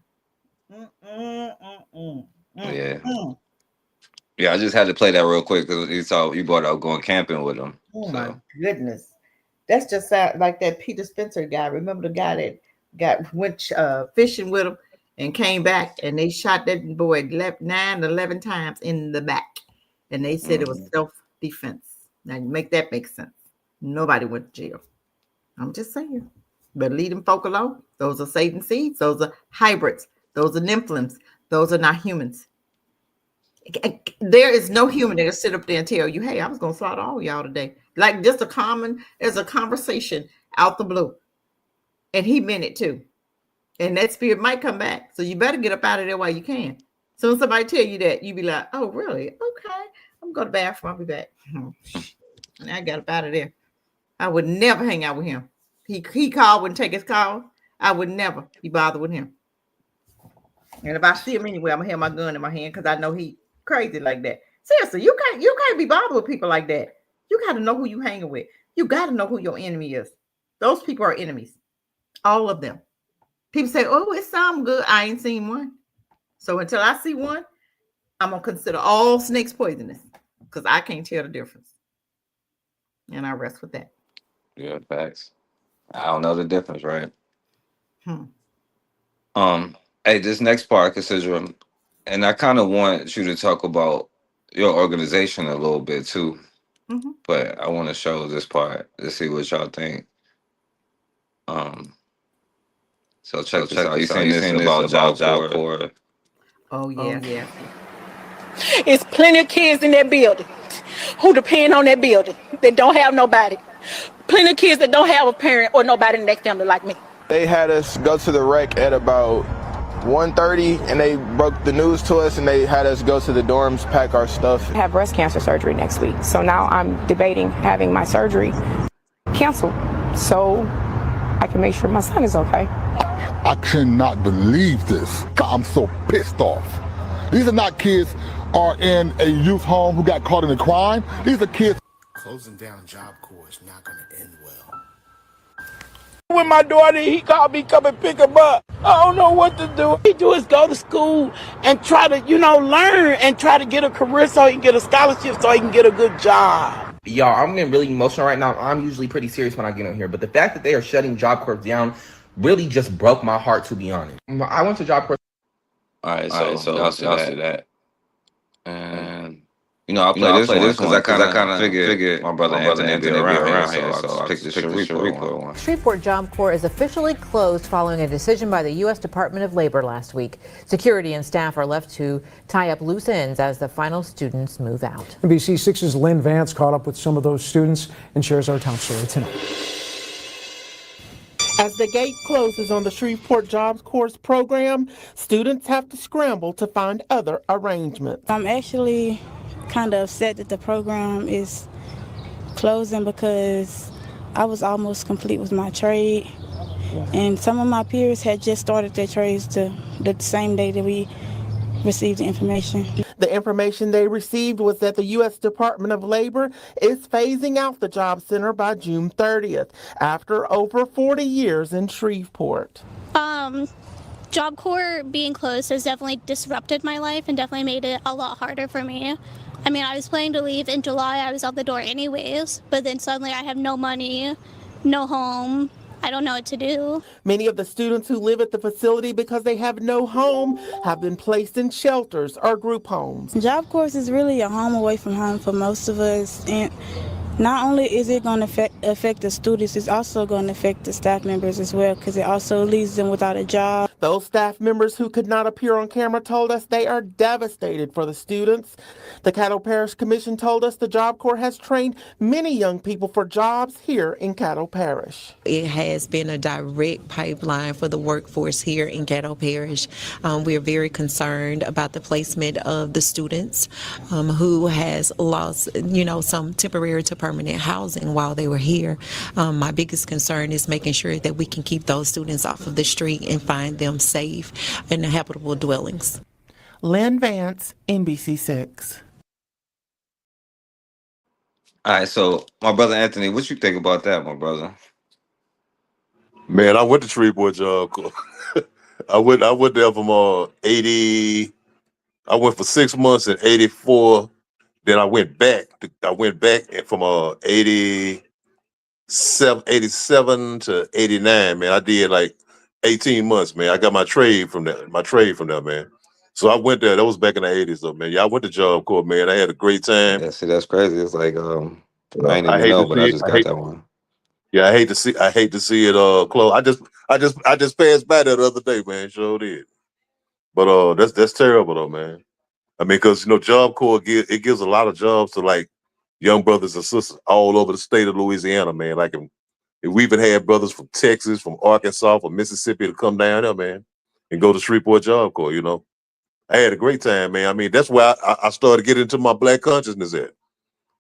Yeah. Yeah, I just had to play that real quick because you brought up going camping with him. My goodness. That's just like that Peter Spencer guy. Remember the guy that went fishing with him and came back, and they shot that boy 9 to 11 times in the back, and they said it was self-defense. Now you make that make sense. Nobody went to jail. I'm just saying. But leave them folk alone. Those are Satan seeds. Those are hybrids. Those are nymphlims. Those are not humans. There is no human that will sit up there and tell you, hey, I was going to slaughter all y'all today. Like just there's a conversation out the blue. And he meant it too. And that spirit might come back. So you better get up out of there while you can. So when somebody tell you that, you be like, oh, really? Okay. I'm going to the bathroom. I'll be back. And I got up out of there. I would never hang out with him. He called, wouldn't take his call. I would never be bothered with him. And if I see him anywhere, I'm gonna have my gun in my hand because I know he crazy like that. Seriously, you can't be bothered with people like that. You got to know who you hanging with. You got to know who your enemy is. Those people are enemies, all of them. People say, "Oh, it sounds good." I ain't seen one. So until I see one, I'm gonna consider all snakes poisonous because I can't tell the difference. And I rest with that. Yeah, facts. I don't know the difference, right? Hmm. Hey, this next part, consider, and I kind of want you to talk about your organization a little bit too, Mm-hmm. but I want to show this part to see what y'all think. So check this out. You seen this about Job Corps? Oh yeah. It's plenty of kids in that building who depend on that building that don't have nobody. Plenty of kids that don't have a parent or nobody in their family like me. They had us go to the wreck at about 1:30, and they broke the news to us, and they had us go to the dorms, pack our stuff. I have breast cancer surgery next week, so now I'm debating having my surgery canceled so I can make sure my son is okay. I cannot believe this. I'm so pissed off. These are not kids are in a youth home who got caught in a crime. These are kids. Closing down Job Corps is not going to end well. When my daughter, he called me, come and pick him up. I don't know what to do. He do is go to school and try to, learn and try to get a career so he can get a scholarship so he can get a good job. Y'all, I'm getting really emotional right now. I'm usually pretty serious when I get on here, but the fact that they are shutting Job Corps down really just broke my heart, to be honest. I went to Job Corps. All right, so y'all see that. And I play this one because I kind of figured my brother Anthony be around here, so I picked the Shariqua one. Shreveport Job Corps is officially closed following a decision by the U.S. Department of Labor last week. Security and staff are left to tie up loose ends as the final students move out. NBC6's Lynn Vance caught up with some of those students and shares our top story tonight. As the gate closes on the Shreveport Jobs Corps program, students have to scramble to find other arrangements. I'm actually kind of upset that the program is closing because I was almost complete with my trade. And some of my peers had just started their trades the same day that we received the information. The information they received was that the U.S. Department of Labor is phasing out the job center by June 30th after over 40 years in Shreveport. Job Corps being closed has definitely disrupted my life and definitely made it a lot harder for me. I mean, I was planning to leave in July. I was out the door anyways, but then suddenly I have no money, no home. I don't know what to do. Many of the students who live at the facility because they have no home have been placed in shelters or group homes. Job Corps is really a home away from home for most of us. And not only is it going to affect the students, it's also going to affect the staff members as well because it also leaves them without a job. Those staff members who could not appear on camera told us they are devastated for the students. The Caddo Parish Commission told us the Job Corps has trained many young people for jobs here in Caddo Parish. It has been a direct pipeline for the workforce here in Caddo Parish. We're very concerned about the placement of the students who has lost, some temporary to permanent housing while they were here. My biggest concern is making sure that we can keep those students off of the street and find them safe in habitable dwellings. Lynn Vance, NBC6. All right, so my brother Anthony, what you think about that, my brother? Man, I went to Shreveport Job Corps. I went there from 80. I went for 6 months in 84. Then I went back. From 87 to 89. Man, I did like 18 months. Man, I got my trade from there. Man. So I went there. That was back in the 80s, though, man. Yeah, I went to Job Corps, man. I had a great time. Yeah, see, that's crazy. It's like I ain't even know, but I just got that one. Yeah, I hate to see it close. I just passed by that the other day, man. Sure did. But that's terrible though, man. I mean, because Job Corps gives a lot of jobs to like young brothers and sisters all over the state of Louisiana, man. Like in And we even had brothers from Texas, from Arkansas, from Mississippi to come down there, man, and go to Shreveport Job Corps, you know. I had a great time, man. I mean, that's where I started getting into my black consciousness at. You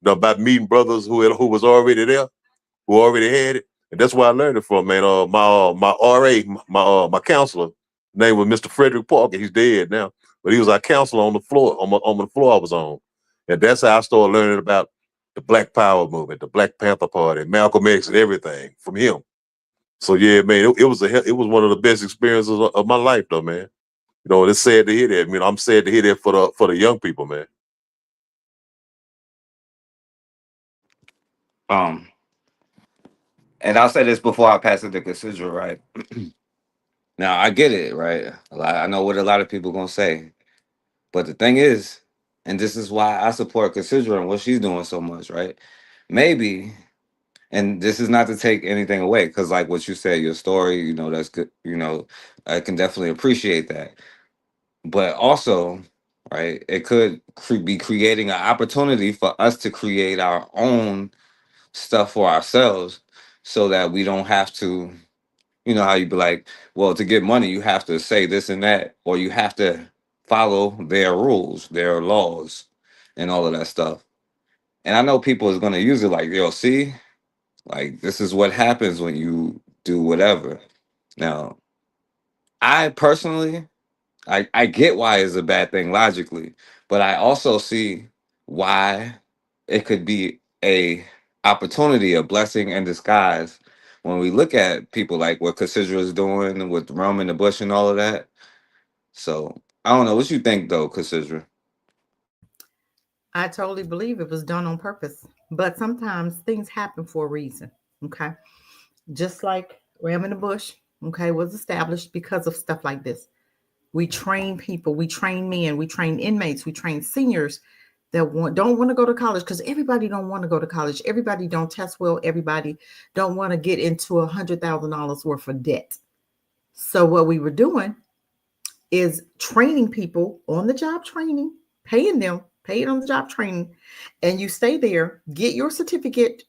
know, about meeting brothers who was already there, who already had it. And that's where I learned it from, man. My RA, my counselor, name was Mr. Frederick Parker. He's dead now, but he was our counselor on the floor, on the floor I was on. And that's how I started learning about the Black Power movement, the Black Panther Party, Malcolm X, and everything from him. So yeah, man, it was one of the best experiences of my life, though, man. You know, it's sad to hear that. I mean, I'm sad to hear that for the young people, man. And I'll say this before I pass it to Cassidra, right? Now I get it, right? I know what a lot of people gonna say, but the thing is, and this is why I support Cassidra and what she's doing so much, right? Maybe, and this is not to take anything away, because like what you said, your story, you know, that's good. You know, I can definitely appreciate that, but also, right, it could be creating an opportunity for us to create our own stuff for ourselves, so that we don't have to. You know how you be like, well, to get money, you have to say this and that, or you have to follow their rules, their laws, and all of that stuff. And I know people is gonna use it like, yo, see, like this is what happens when you do whatever. Now, I personally, I get why it's a bad thing logically, but I also see why it could be a opportunity, a blessing in disguise when we look at people like what Cassidra is doing with Rum in the Bush and all of that. So I don't know what you think though, Cassidra. I totally believe it was done on purpose, but sometimes things happen for a reason. Okay. Just like Ram in the Bush, okay, was established because of stuff like this. We train people, we train men, we train inmates, we train seniors that don't want to go to college, because everybody don't want to go to college. Everybody don't test well. Everybody don't want to get into $100,000 worth of debt. So what we were doing is training people on the job training, paying them, paid on the job training, and you stay there, get your certificate.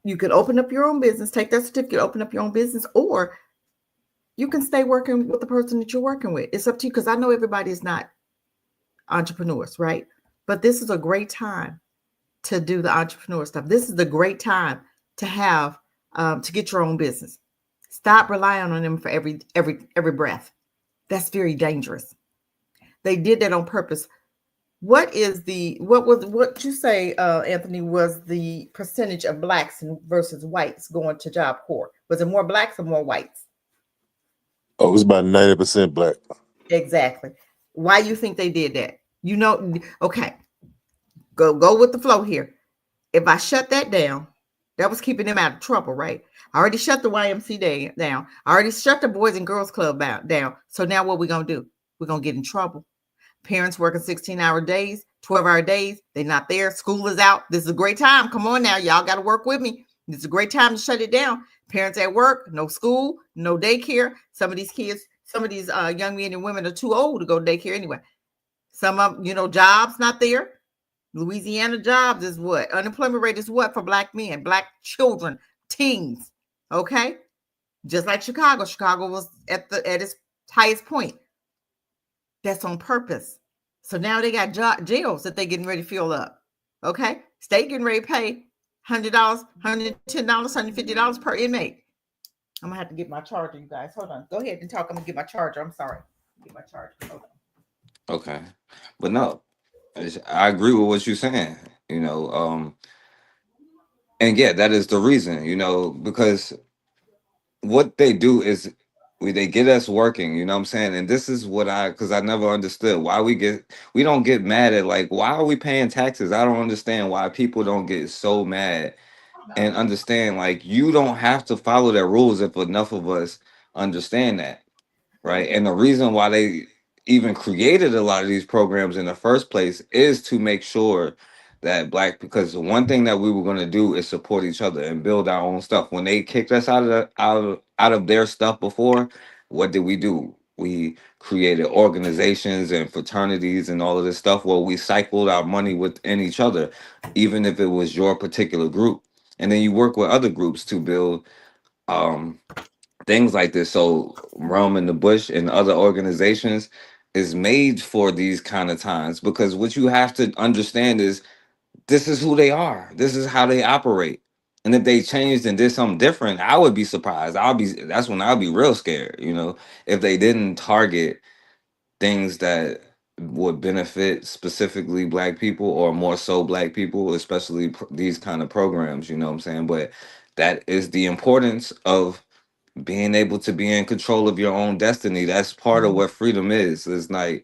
You could open up your own business, take that certificate, open up your own business, or you can stay working with the person that you're working with. It's up to you, because I know everybody is not entrepreneurs, right? But this is a great time to do the entrepreneur stuff. This is the great time to have to get your own business. Stop relying on them for every breath. That's very dangerous. They did that on purpose. What you say, Anthony, was the percentage of blacks versus whites going to Job Corps? Was it more blacks or more whites? Oh, it was about 90% black. Exactly. Why you think they did that? You know, okay. Go with the flow here. If I shut that down, that was keeping them out of trouble, right? I already shut the YMCA down. I already shut the Boys and Girls Club down. So now what we gonna do? We're gonna get in trouble. Parents working 16-hour days, 12-hour days. They're not there. School is out. This is a great time. Come on now. Y'all got to work with me. This is a great time to shut it down. Parents at work, no school, no daycare. Some of these kids, some of these young men and women are too old to go to daycare anyway. Some of them, jobs not there. Louisiana jobs is what? Unemployment rate is what for black men, black children, teens. Okay. Just like Chicago. Chicago was at its highest point. That's on purpose. So now they got jails that they're getting ready to fill up. Okay. State getting ready to pay $100, $110, $150 per inmate. I'm going to have to get my charger, you guys. Hold on. Go ahead and talk. I'm going to get my charger. I'm sorry. Get my charger. Hold on. Okay, but no, I agree with what you're saying. And yeah, that is the reason. Because what they do is they get us working, you know what I'm saying? And this is because I never understood why we don't get mad at, like, why are we paying taxes? I don't understand why people don't get so mad and understand, like, you don't have to follow their rules if enough of us understand that, right? And the reason why they even created a lot of these programs in the first place is to make sure that because one thing that we were going to do is support each other and build our own stuff. When they kicked us out of their stuff before, what did we do? We created organizations and fraternities and all of this stuff where we cycled our money within each other, even if it was your particular group. and then you work with other groups to build things like this. So Realm in the Bush and other organizations is made for these kind of times, because what you have to understand is this is who they are. This is how they operate. And if they changed and did something different, I would be surprised. That's when I'll be real scared, if they didn't target things that would benefit specifically black people, or more so black people, especially these kind of programs, you know what I'm saying? But that is the importance of being able to be in control of your own destiny. That's part of what freedom is. It's not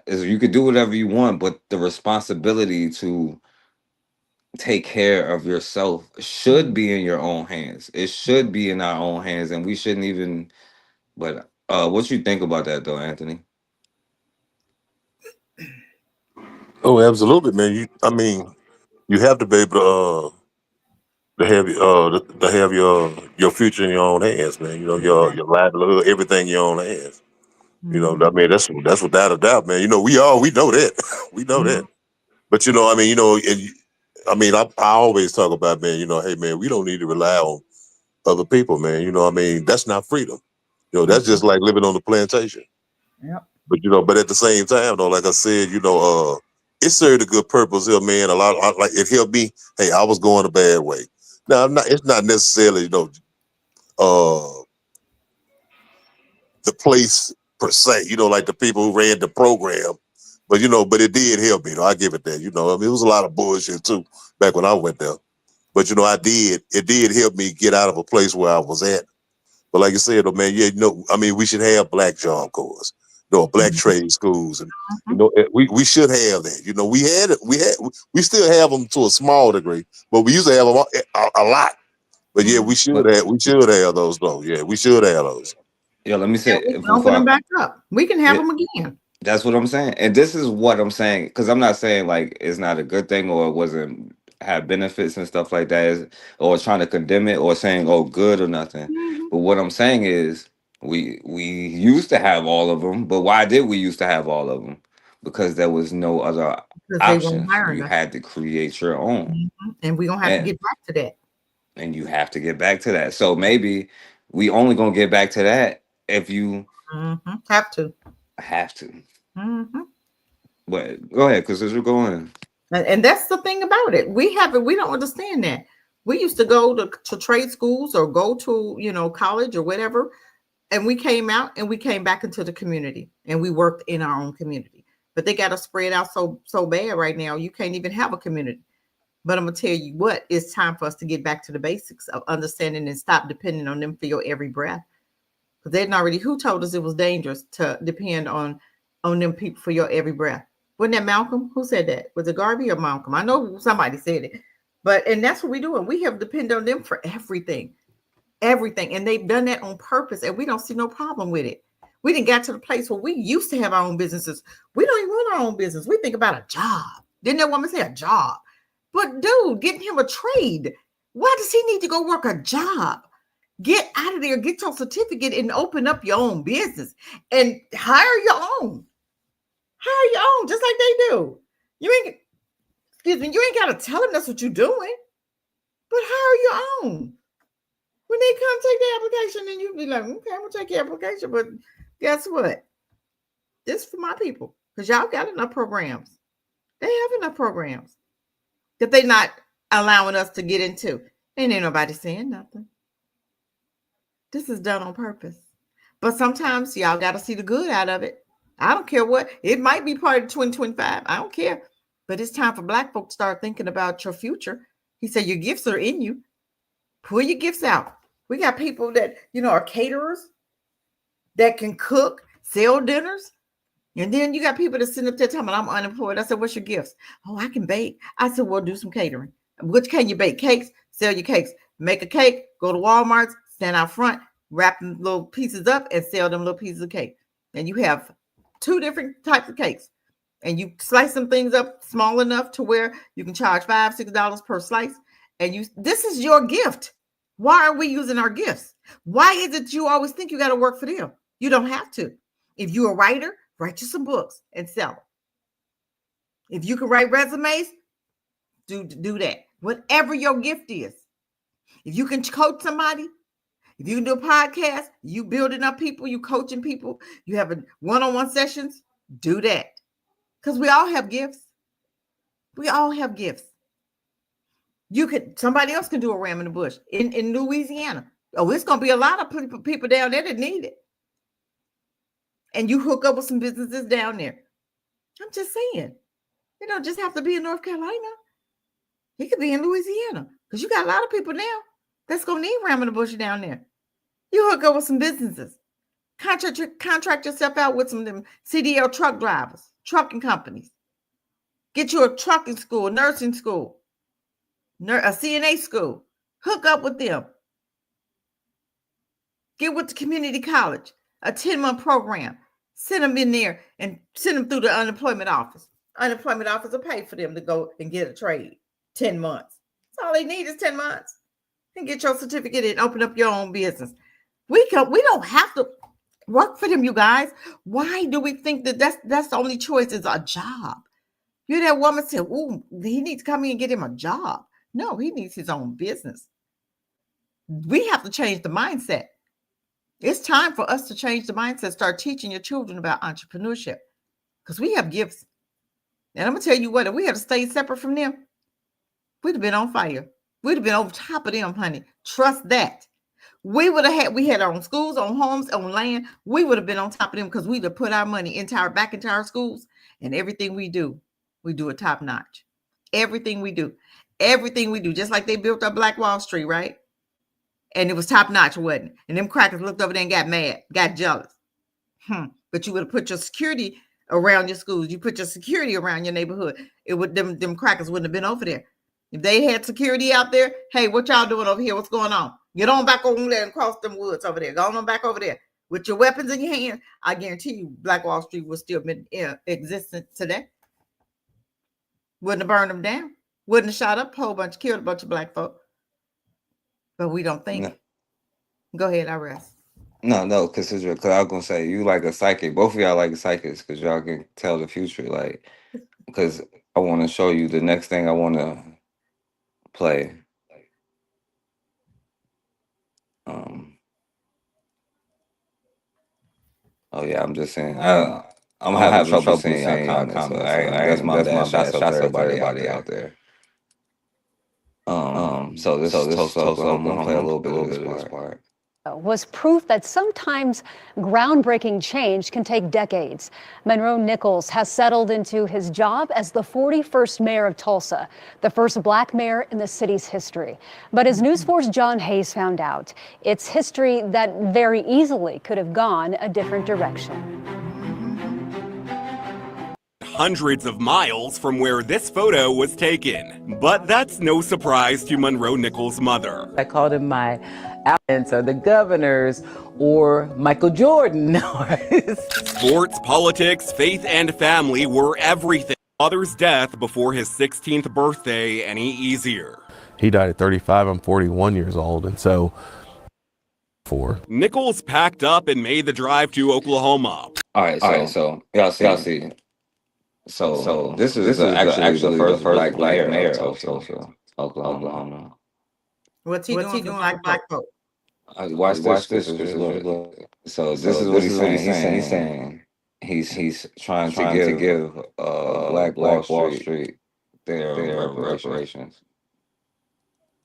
is you could do whatever you want, but the responsibility to take care of yourself should be in your own hands. It should be in our own hands, and we shouldn't even. But what you think about that, though, Anthony? Oh, absolutely, man. You have to be able to have your future in your own hands, man. Your livelihood, everything in your own hands. I mean, that's without a doubt, man. We know that. We know that. But I always talk about, man, hey man, we don't need to rely on other people, man. That's not freedom. That's just like living on the plantation. Yep. But at the same time, though, like I said, it served a good purpose here, man. Like it helped me. Hey, I was going a bad way. Now, it's not necessarily, the place per se, like the people who ran the program. But it did help me, though. I give it that. It was a lot of bullshit too back when I went there. But it did help me get out of a place where I was at. But like you said, though, man, we should have black job corps, black trade schools, and we should have that. We still have them to a small degree, but we used to have them a lot. But yeah, we should have those though. Yeah, we should have those. Yeah, let me Yeah, say we can open them back up. We can have them again. That's what I'm saying. And this is what I'm saying, because I'm not saying like it's not a good thing or it wasn't have benefits and stuff like that, or trying to condemn it or saying, oh, good or nothing. But what I'm saying is we used to have all of them, but why did we used to have all of them? Because there was no other Because they weren't options. hiring You us. had to create your own. And we're going to have to get back to that. And you have to get back to that. So maybe we only going to get back to that if you have to. But go ahead, because as we're going. And that's the thing about it. We don't understand that. We used to go to trade schools or go to, college or whatever. And we came out and we came back into the community and we worked in our own community. But they got us spread out so bad right now. You can't even have a community. But I'm going to tell you what, it's time for us to get back to the basics of understanding and stop depending on them for your every breath. Because who told us it was dangerous to depend on them people for your every breath? Wasn't that Malcolm? Who said that? Was it Garvey or Malcolm? I know somebody said it. And that's what we're doing. We have depended on them for everything. And they've done that on purpose. And we don't see no problem with it. We didn't get to the place where we used to have our own businesses. We don't even want our own business. We think about a job. Didn't that woman say a job? But dude, getting him a trade. Why does he need to go work a job? Get out of there, get your certificate and open up your own business and hire your own. Hire your own, just like they do. You ain't got to tell them that's what you're doing, but hire your own. When they come take the application, then you be like, okay, I'm going to take your application, but guess what? This is for my people, because y'all got enough programs. They have enough programs that they're not allowing us to get into. Ain't nobody saying nothing. This is done on purpose. But sometimes y'all got to see the good out of it. I don't care what. It might be part of 2025. I don't care. But it's time for Black folks to start thinking about your future. He said your gifts are in you. Pull your gifts out. We got people that, are caterers that can cook, sell dinners. And then you got people that sit up there telling me I'm unemployed. I said, what's your gifts? Oh, I can bake. I said, well, do some catering. Which can you bake? Cakes? Sell your cakes. Make a cake. Go to Walmart. Stand out front. Wrap them little pieces up and sell them little pieces of cake. And you have 2 different types of cakes. And you slice some things up small enough to where you can charge $5, $6 per slice. And this is your gift. Why are we using our gifts? Why is it you always think you got to work for them? You don't have to. If you're a writer, write you some books and sell them. If you can write resumes, do that. Whatever your gift is. If you can coach somebody, if you can do a podcast, you building up people, you coaching people, you have one-on-one sessions, do that. Because we all have gifts. We all have gifts. Somebody else can do a ram in the bush in Louisiana. Oh, it's going to be a lot of people down there that need it. And you hook up with some businesses down there. I'm just saying, you don't just have to be in North Carolina. It could be in Louisiana because you got a lot of people now that's going to need ram in the bush down there. You hook up with some businesses. Contract yourself out with some of them CDL truck drivers, trucking companies. Get you a trucking school, nursing school, a CNA school. Hook up with them. Get with the community college, a 10-month program. Send them in there and send them through the unemployment office. Unemployment office will pay for them to go and get a trade. 10 months. That's all they need is 10 months. And get your certificate and open up your own business. We don't have to work for them, you guys. Why do we think that that's the only choice is a job? You hear that woman say, "Ooh, he needs to come in and get him a job." No, he needs his own business. We have to change the mindset. It's time for us to change the mindset. Start teaching your children about entrepreneurship because we have gifts. And I'm going to tell you what, if we had stayed separate from them, we'd have been on fire. We'd have been over top of them, honey. Trust that. We had our own schools, on homes, on land. We would have been on top of them because we'd have put our money back into our schools, and everything we do it top notch. Everything we do, just like they built up Black Wall Street, right? And it was top notch, wasn't it? And them crackers looked over there and got mad, got jealous. But you would have put your security around your schools. You put your security around your neighborhood. It would them crackers wouldn't have been over there. If they had security out there, hey, what y'all doing over here? What's going on? Get on back over there and cross them woods over there. Go on back over there with your weapons in your hand. I guarantee you, Black Wall Street would still be existent today. Wouldn't have burned them down. Wouldn't have shot up a whole bunch, killed a bunch of black folk. But we don't think. No. Go ahead, I rest. No, because I was gonna say you like a psychic. Both of y'all like psychics because y'all can tell the future. Like, because I want to show you the next thing I want to play. Oh yeah, I'm just saying. I'm having trouble seeing y'all comments. So that's my bad. Shots out to everybody out there. So this is Tulsa, Oklahoma. I'm gonna play a little bit of this part. Was proof that sometimes groundbreaking change can take decades. Monroe Nichols has settled into his job as the 41st mayor of Tulsa, the first black mayor in the city's history. But as News 4's John Hayes found out, it's history that very easily could have gone a different direction. Hundreds of miles from where this photo was taken. But that's no surprise to Monroe Nichols' mother. I called him my Alliance or the Governors or Michael Jordan. Sports, politics, faith, and family were everything. Father's death before his 16th birthday any easier. He died at 35. I'm 41 years old, and so Nichols packed up and made the drive to Oklahoma. All right, so y'all see. So this is actually the first black mayor of Tulsa, Oklahoma. What's he doing like black folk? Watch this. So this is what he's saying. He's trying to give Black Wall Street their reparations.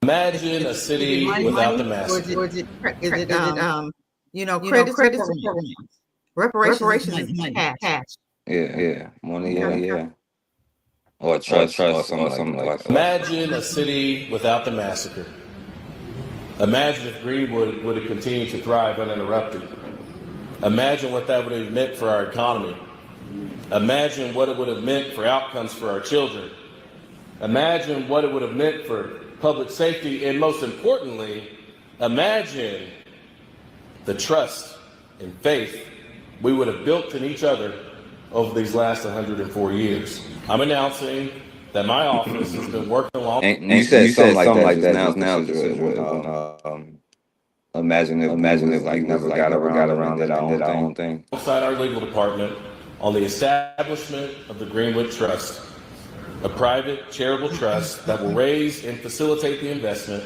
Imagine a city without the massacre. Is it credits or reparations is cash. Yeah, money, yeah. Or trust or something like that. Imagine a city without the massacre. Imagine if Greenwood would have continued to thrive uninterrupted. Imagine what that would have meant for our economy. Imagine what it would have meant for outcomes for our children. Imagine what it would have meant for public safety, and most importantly, imagine the trust and faith we would have built in each other over these last 104 years. I'm announcing that my office has been working along. And you said something like that now. Imagine if like never got around and did our own thing. Alongside our legal department on the establishment of the Greenwood Trust. a private charitable trust that will raise and facilitate the investment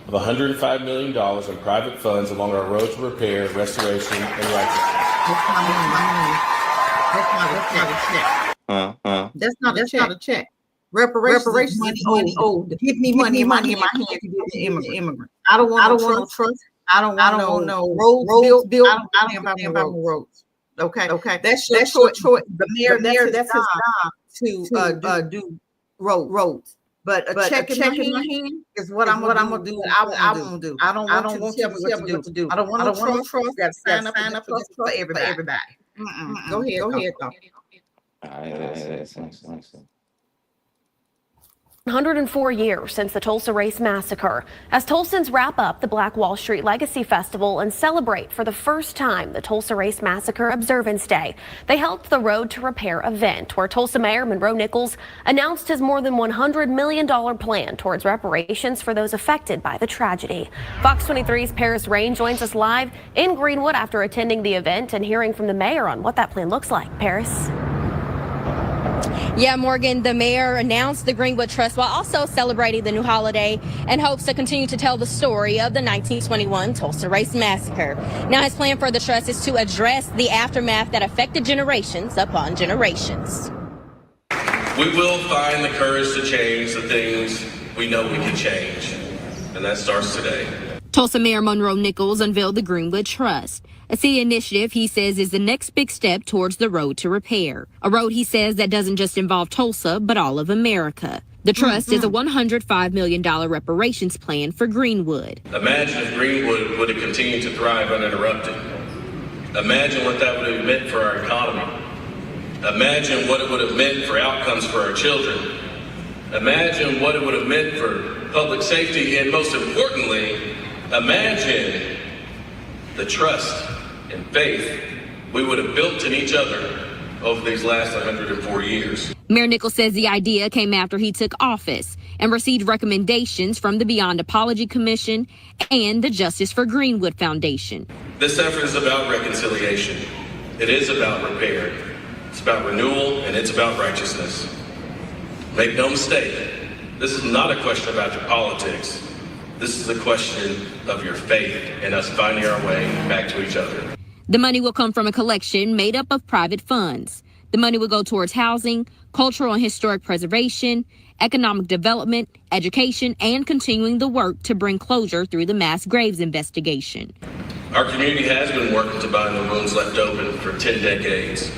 of $105 million in private funds along our road to repair, restoration, and righteousness. That's not a check. Reparations money owed. Give me money in my hand to give the immigrant. I don't want no trust. I don't want no roads built. I don't care about no roads. Okay. That's your choice. The mayor, that's his job to do roads. But a check in my hand is what I'm gonna do. I won't do. I don't want you to tell me what to do. I don't want no trust. You got to sign up for everybody. Go ahead. Though. All right. 104 years since the Tulsa Race Massacre, as Tulsans wrap up the Black Wall Street Legacy Festival and celebrate for the first time the Tulsa Race Massacre Observance Day. They held the Road to Repair event where Tulsa Mayor Monroe Nichols announced his more than $100 million plan towards reparations for those affected by the tragedy. Fox 23's Paris Rain joins us live in Greenwood after attending the event and hearing from the mayor on what that plan looks like. Paris? Yeah, Morgan, the mayor announced the Greenwood Trust while also celebrating the new holiday and hopes to continue to tell the story of the 1921 Tulsa Race Massacre. Now, his plan for the trust is to address the aftermath that affected generations upon generations. We will find the courage to change the things we know we can change, and that starts today. Tulsa Mayor Monroe Nichols unveiled the Greenwood Trust, a city initiative he says is the next big step towards the road to repair. A road he says that doesn't just involve Tulsa, but all of America. The trust is a $105 million reparations plan for Greenwood. Imagine if Greenwood would have continued to thrive uninterrupted. Imagine what that would have meant for our economy. Imagine what it would have meant for outcomes for our children. Imagine what it would have meant for public safety, and most importantly, imagine the trust and faith we would have built in each other over these last 104 years. Mayor Nichols says the idea came after he took office and received recommendations from the Beyond Apology Commission and the Justice for Greenwood Foundation. This effort is about reconciliation. It is about repair. It's about renewal, and it's about righteousness. Make no mistake, this is not a question about your politics. This is a question of your faith and us finding our way back to each other. The money will come from a collection made up of private funds. The money will go towards housing, cultural and historic preservation, economic development, education, and continuing the work to bring closure through the mass graves investigation. Our community has been working to bind the wounds left open for 10 decades.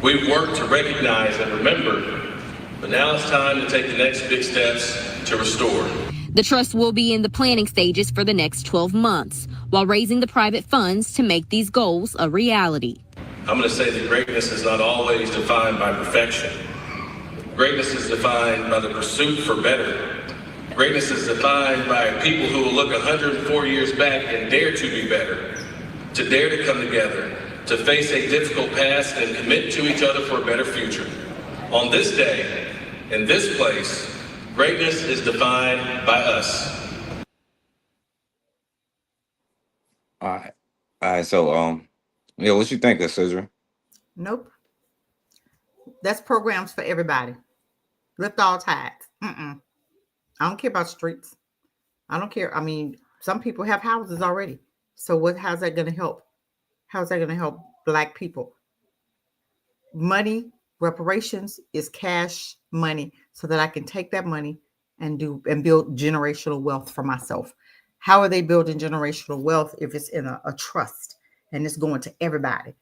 We've worked to recognize and remember, but now it's time to take the next big steps to restore. The trust will be in the planning stages for the next 12 months, while raising the private funds to make these goals a reality. I'm going to say that greatness is not always defined by perfection. Greatness is defined by the pursuit for better. Greatness is defined by people who will look 104 years back and dare to be better, to dare to come together, to face a difficult past and commit to each other for a better future. On this day, in this place, greatness is defined by us. All right. So, yeah, what you think, Cassidra? Nope. That's programs for everybody. Lift all tides. I don't care about streets. I don't care. I mean, some people have houses already. So how's that going to help? How's that going to help Black people? Money, reparations is cash money so that I can take that money and build generational wealth for myself. How are they building generational wealth if it's in a trust and it's going to everybody?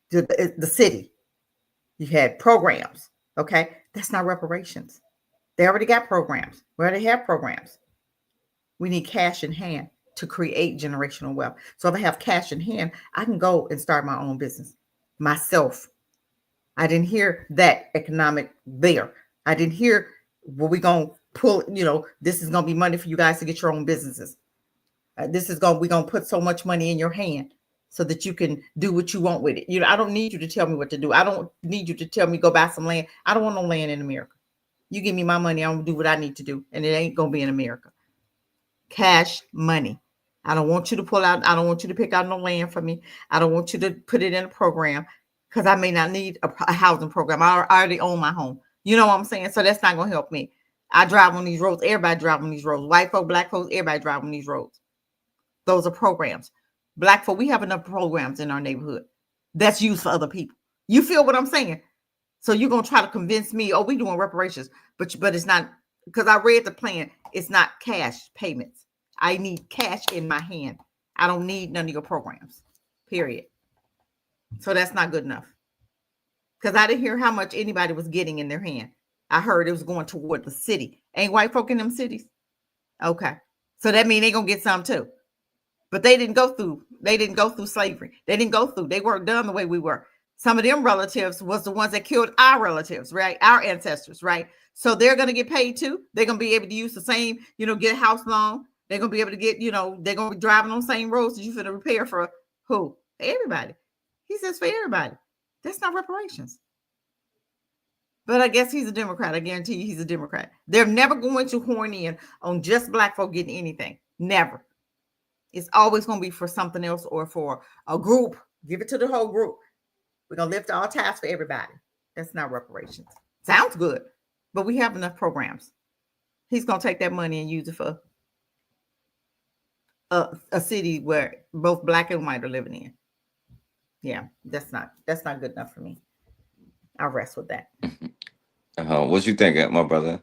The city. You had programs. Okay. That's not reparations. They already got programs. We already have programs. We need cash in hand to create generational wealth. So if I have cash in hand, I can go and start my own business myself. I didn't hear that economic there. I didn't hear, well, we're going to pull, this is going to be money for you guys to get your own businesses. We're going to put so much money in your hand so that you can do what you want with it. I don't need you to tell me what to do. I don't need you to tell me go buy some land. I don't want no land in America. You give me my money, I'm going to do what I need to do. And it ain't going to be in America. Cash money. I don't want you to pull out. I don't want you to pick out no land for me. I don't want you to put it in a program because I may not need a housing program. I already own my home. You know what I'm saying? So that's not going to help me. I drive on these roads. Everybody drive on these roads. White folk, black folks, everybody drive on these roads. Those are programs. Black folk, we have enough programs in our neighborhood that's used for other people. You feel what I'm saying? So you're going to try to convince me, oh, we doing reparations, but it's not, because I read the plan. It's not cash payments. I need cash in my hand. I don't need none of your programs, period. So that's not good enough. Because I didn't hear how much anybody was getting in their hand. I heard it was going toward the city. Ain't white folk in them cities? Okay. So that means they going to get some too. But they didn't go through slavery. They weren't done the way we were. Some of them relatives was the ones that killed our relatives, right? Our ancestors, right? So they're going to get paid too. They're going to be able to use the same, get a house loan. They're going to be able to get, they're going to be driving on the same roads that you finna repair for who? Everybody. He says for everybody. That's not reparations. But I guess he's a Democrat. I guarantee you he's a Democrat. They're never going to horn in on just black folk getting anything. Never. It's always going to be for something else or for a group. Give it to the whole group. We're going to lift all tabs for everybody. That's not reparations. Sounds good, but we have enough programs. He's going to take that money and use it for a city where both black and white are living in. Yeah, that's not good enough for me. I'll rest with that. What you think, my brother?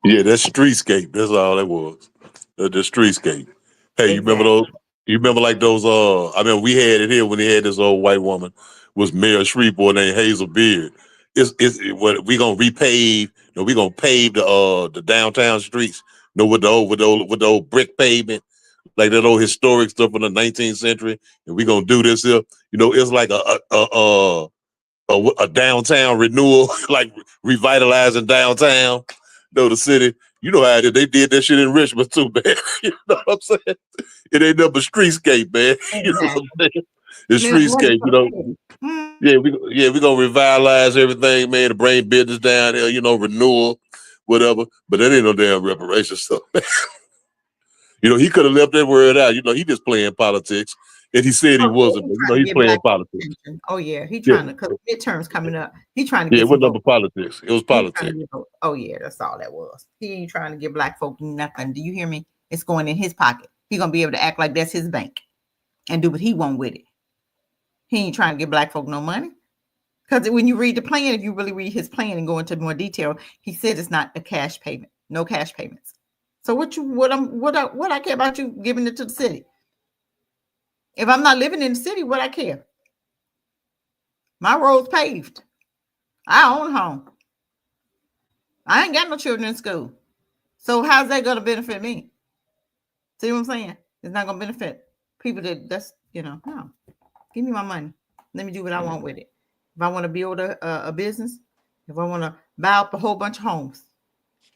Yeah, that's streetscape. That's all that was. The streetscape. Hey, you remember those? You remember like those? I mean, we had it here when they had this old white woman was Mayor of Shreveport named Hazel Beard. What we gonna repave? We gonna pave the downtown streets. With the old brick pavement, like that old historic stuff from the 19th century. And we gonna do this here. It's like a downtown renewal, like revitalizing downtown. The city. You know how they did that shit in Richmond too, man. You know what I'm saying? It ain't nothing but streetscape, man. You know what I'm saying? It's streetscape, Yeah, we gonna revitalize everything, man, to bring business down here, renewal, whatever. But that ain't no damn reparation stuff. He could have left that word out. He just playing politics. And he said he wasn't, but he's playing politics. Oh yeah, he trying to, because midterms coming up. He trying to get it wasn't number politics. It was politics. Oh yeah, that's all that was. He ain't trying to give black folk nothing. Do you hear me? It's going in his pocket. He gonna be able to act like that's his bank and do what he want with it. He ain't trying to give black folk no money. Because when you read the plan, if you really read his plan and go into more detail, he said it's not a cash payment, no cash payments. So what I care about you giving it to the city? If I'm not living in the city, what I care? My road's paved. I own a home. I ain't got no children in school. So how's that going to benefit me? See what I'm saying? It's not going to benefit people that's no. Give me my money. Let me do what I want with it. If I want to build a business, if I want to buy up a whole bunch of homes,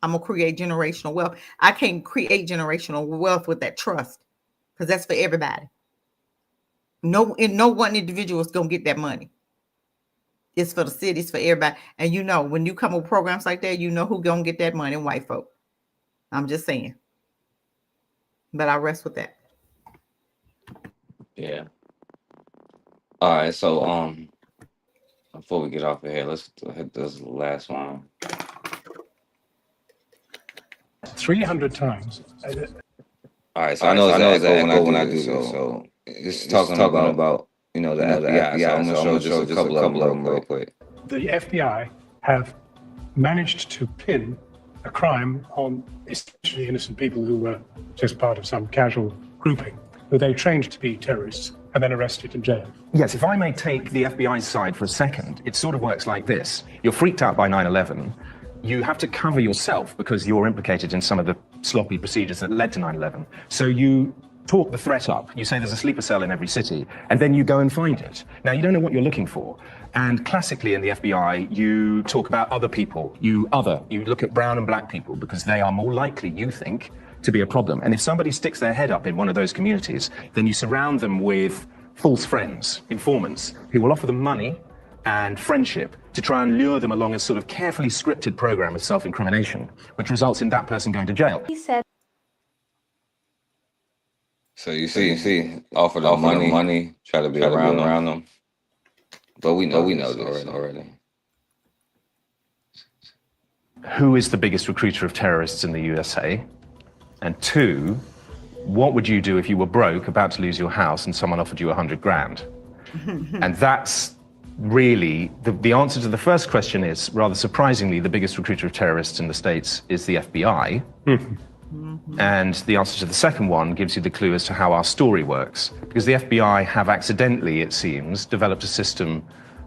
I'm going to create generational wealth. I can't create generational wealth with that trust because that's for everybody. No one individual is going to get that money. It's for the city, it's for everybody. And when you come with programs like that, who going to get that money? White folk. I'm just saying. But I rest with that. Yeah. All right, so before we get off of here, let's hit this last one. 300 times. All right, so I know it's echo when I do this. So this is talking about the FBI. So I'm gonna show just a couple of them real quick. The FBI have managed to pin a crime on essentially innocent people who were just part of some casual grouping, who they trained to be terrorists and then arrested and jailed. Yes, if I may take the FBI's side for a second, it sort of works like this. You're freaked out by 9/11. You have to cover yourself because you're implicated in some of the sloppy procedures that led to 9/11. So you talk the threat up. You say there's a sleeper cell in every city, and then you go and find it. Now, you don't know what you're looking for. And classically in the FBI, you talk about other people. You look at brown and black people because they are more likely, you think, to be a problem. And if somebody sticks their head up in one of those communities, then you surround them with false friends, informants, who will offer them money and friendship to try and lure them along a sort of carefully scripted program of self-incrimination, which results in that person going to jail. He said. So you see, offer them money, try to be around them. But we know this already. who is the biggest recruiter of terrorists in the USA? And two, what would you do if you were broke, about to lose your house, and someone offered you 100 grand? And that's really, the answer to the first question is, rather surprisingly, the biggest recruiter of terrorists in the States is the FBI. And the answer to the second one gives you the clue as to how our story works. Because the FBI have accidentally, it seems, developed a system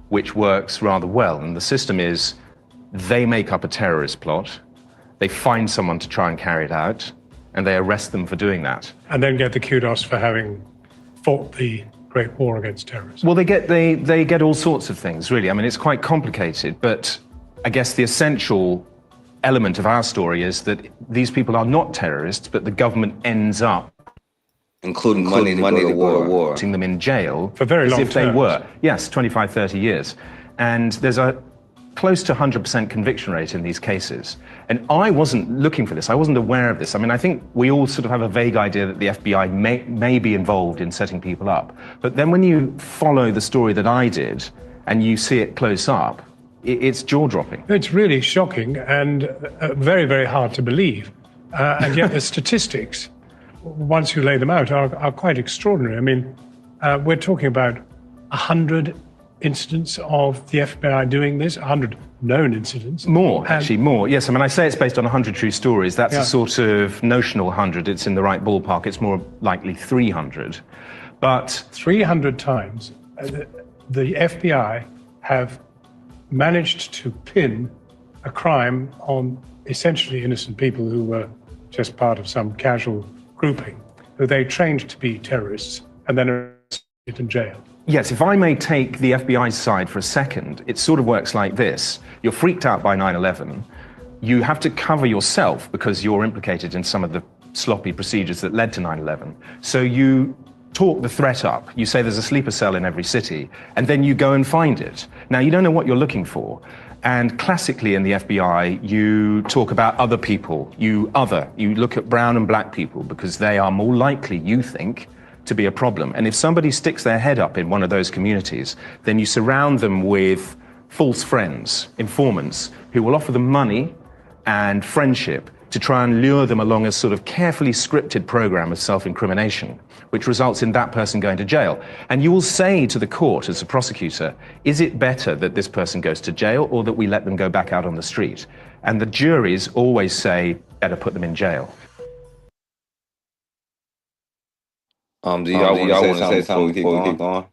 which works rather well. And the system is, they make up a terrorist plot, they find someone to try and carry it out, and they arrest them for doing that. And then get the kudos for having fought the Great War against terrorism. Well, they get all sorts of things, really. I mean, it's quite complicated, but I guess the essential element of our story is that these people are not terrorists, but the government ends up including money to go to war, putting them in jail for very as long if they terms. were. Yes, 25, 30 years. And there's a close to 100% conviction rate in these cases. And I wasn't looking for this. I wasn't aware of this. I mean, I think we all sort of have a vague idea that the FBI may be involved in setting people up. But then when you follow the story that I did and you see it close up, it's jaw-dropping. It's really shocking and very, very hard to believe. And yet the statistics, once you lay them out, are quite extraordinary. I mean, we're talking about 100 incidents of the FBI doing this, 100 known incidents. More, actually, more. Yes, I mean, I say it's based on 100 true stories. That's Yeah. a sort of notional 100. It's in the right ballpark. It's more likely 300. But 300 times, the FBI have managed to pin a crime on essentially innocent people who were just part of some casual grouping, who they trained to be terrorists and then arrested and jailed. yes, if I may take the FBI's side for a second, it sort of works like this. You're freaked out by 9/11. You have to cover yourself because you're implicated in some of the sloppy procedures that led to 9/11. So you talk the threat up. You say there's a sleeper cell in every city, and then you go and find it. Now, you don't know what you're looking for. And classically in the FBI, you talk about other people. You look at brown and black people because they are more likely, you think, to be a problem. And if somebody sticks their head up in one of those communities, then you surround them with false friends, informants, who will offer them money and friendship to try and lure them along a sort of carefully scripted program of self-incrimination, which results in that person going to jail. And you will say to the court as a prosecutor, is it better that this person goes to jail or that we let them go back out on the street? And the juries always say, better put them in jail. Do y'all want to say something before we keep going?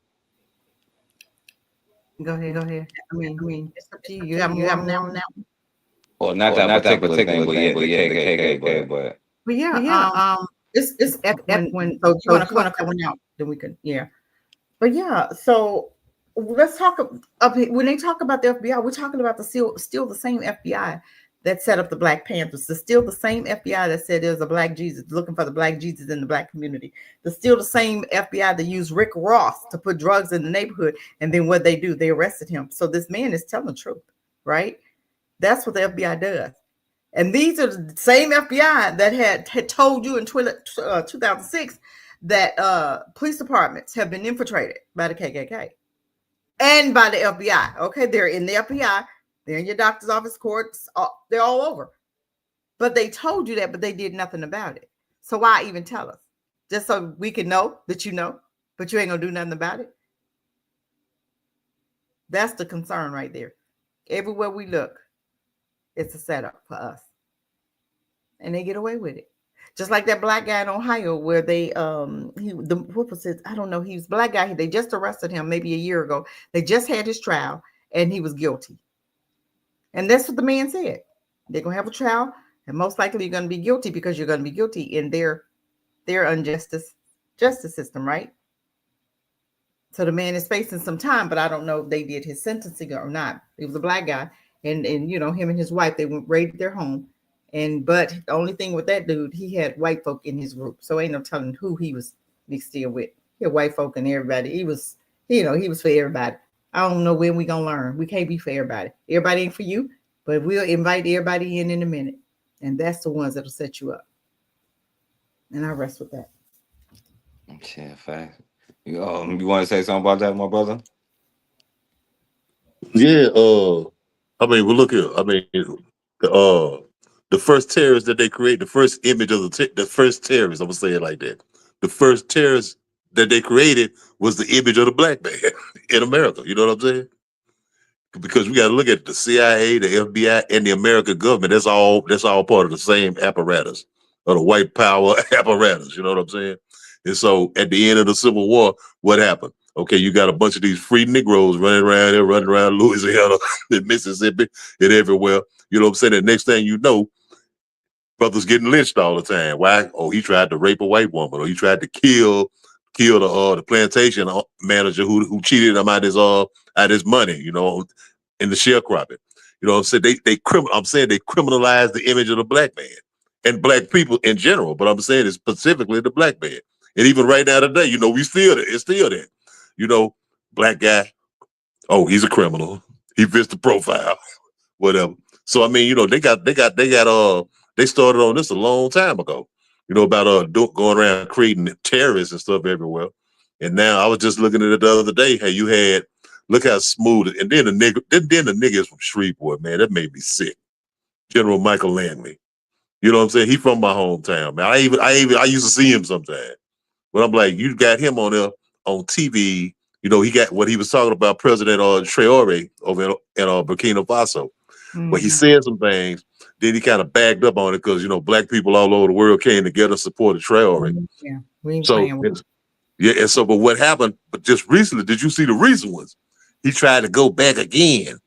Go ahead. I mean, it's up to you. You have now. Or not that particular thing, but yeah, the KKK, but. But yeah, it's when so you want to come out, then we can, yeah. But yeah, so let's talk when they talk about the FBI, we're talking about still the same FBI that set up the Black Panthers. It's still the same FBI that said there's a Black Jesus, looking for the Black Jesus in the Black community. It's still the same FBI that used Rick Ross to put drugs in the neighborhood, and then what they do, they arrested him. So this man is telling the truth, right? That's what the FBI does. And these are the same FBI that had told you in 2006 that police departments have been infiltrated by the KKK and by the FBI. Okay, they're in the FBI, they're in your doctor's office, courts, they're all over. But they told you that, but they did nothing about it. So why even tell us? Just so we can know that you know, but you ain't gonna do nothing about it. That's the concern right there. Everywhere we look, it's a setup for us. And they get away with it. Just like that black guy in Ohio where they, what was it? I don't know. He was a black guy. They just arrested him maybe a year ago. They just had his trial and he was guilty. And that's what the man said. They're going to have a trial and most likely you're going to be guilty because you're going to be guilty in their justice system, right? So the man is facing some time, but I don't know if they did his sentencing or not. He was a black guy. And you know, him and his wife, they raided their home. But the only thing with that dude, he had white folk in his group. So ain't no telling who he was mixed in with. He had white folk and everybody. He was for everybody. I don't know when we gonna learn. We can't be for everybody. Everybody ain't for you, but we'll invite everybody in a minute. And that's the ones that'll set you up. And I rest with that. Yeah, fact. You want to say something about that, my brother? Yeah, I mean, well, look here. I mean, the first terrorist that they create, the first image of the first terrorist, I'm gonna say it like that. The first terrorist that they created was the image of the black man in America. You know what I'm saying? Because we got to look at the CIA, the FBI, and the American government. That's all part of the same apparatus, or the white power apparatus. You know what I'm saying? And so, at the end of the Civil War, what happened? Okay, you got a bunch of these free Negroes running around here, running around Louisiana, and Mississippi, and everywhere. You know what I'm saying? The next thing you know, brothers getting lynched all the time. Why? Oh, he tried to rape a white woman, or he tried to kill the plantation manager who cheated him out his money. You know, in the sharecropping. You know what I'm saying? I'm saying they criminalize the image of the black man and black people in general. But I'm saying it's specifically the black man. And even right now today, you know, it's still there. You know, black guy, oh, he's a criminal. He fits the profile, whatever. So I mean, you know, they started on this a long time ago. You know, about going around creating terrorists and stuff everywhere. And now I was just looking at it the other day. Hey, look how smooth it. And then the niggas from Shreveport, man, that made me sick. General Michael Langley. You know what I'm saying? He from my hometown, man. I used to see him sometimes. But I'm like, you got him on there on TV. You know, he got what he was talking about, President Traore over in Burkina Faso. But he said some things, then he kind of backed up on it because, you know, black people all over the world came together to support Traore. Yeah, we ain't So, playing with and so, but what happened, but just recently, did you see the recent ones? He tried to go back again.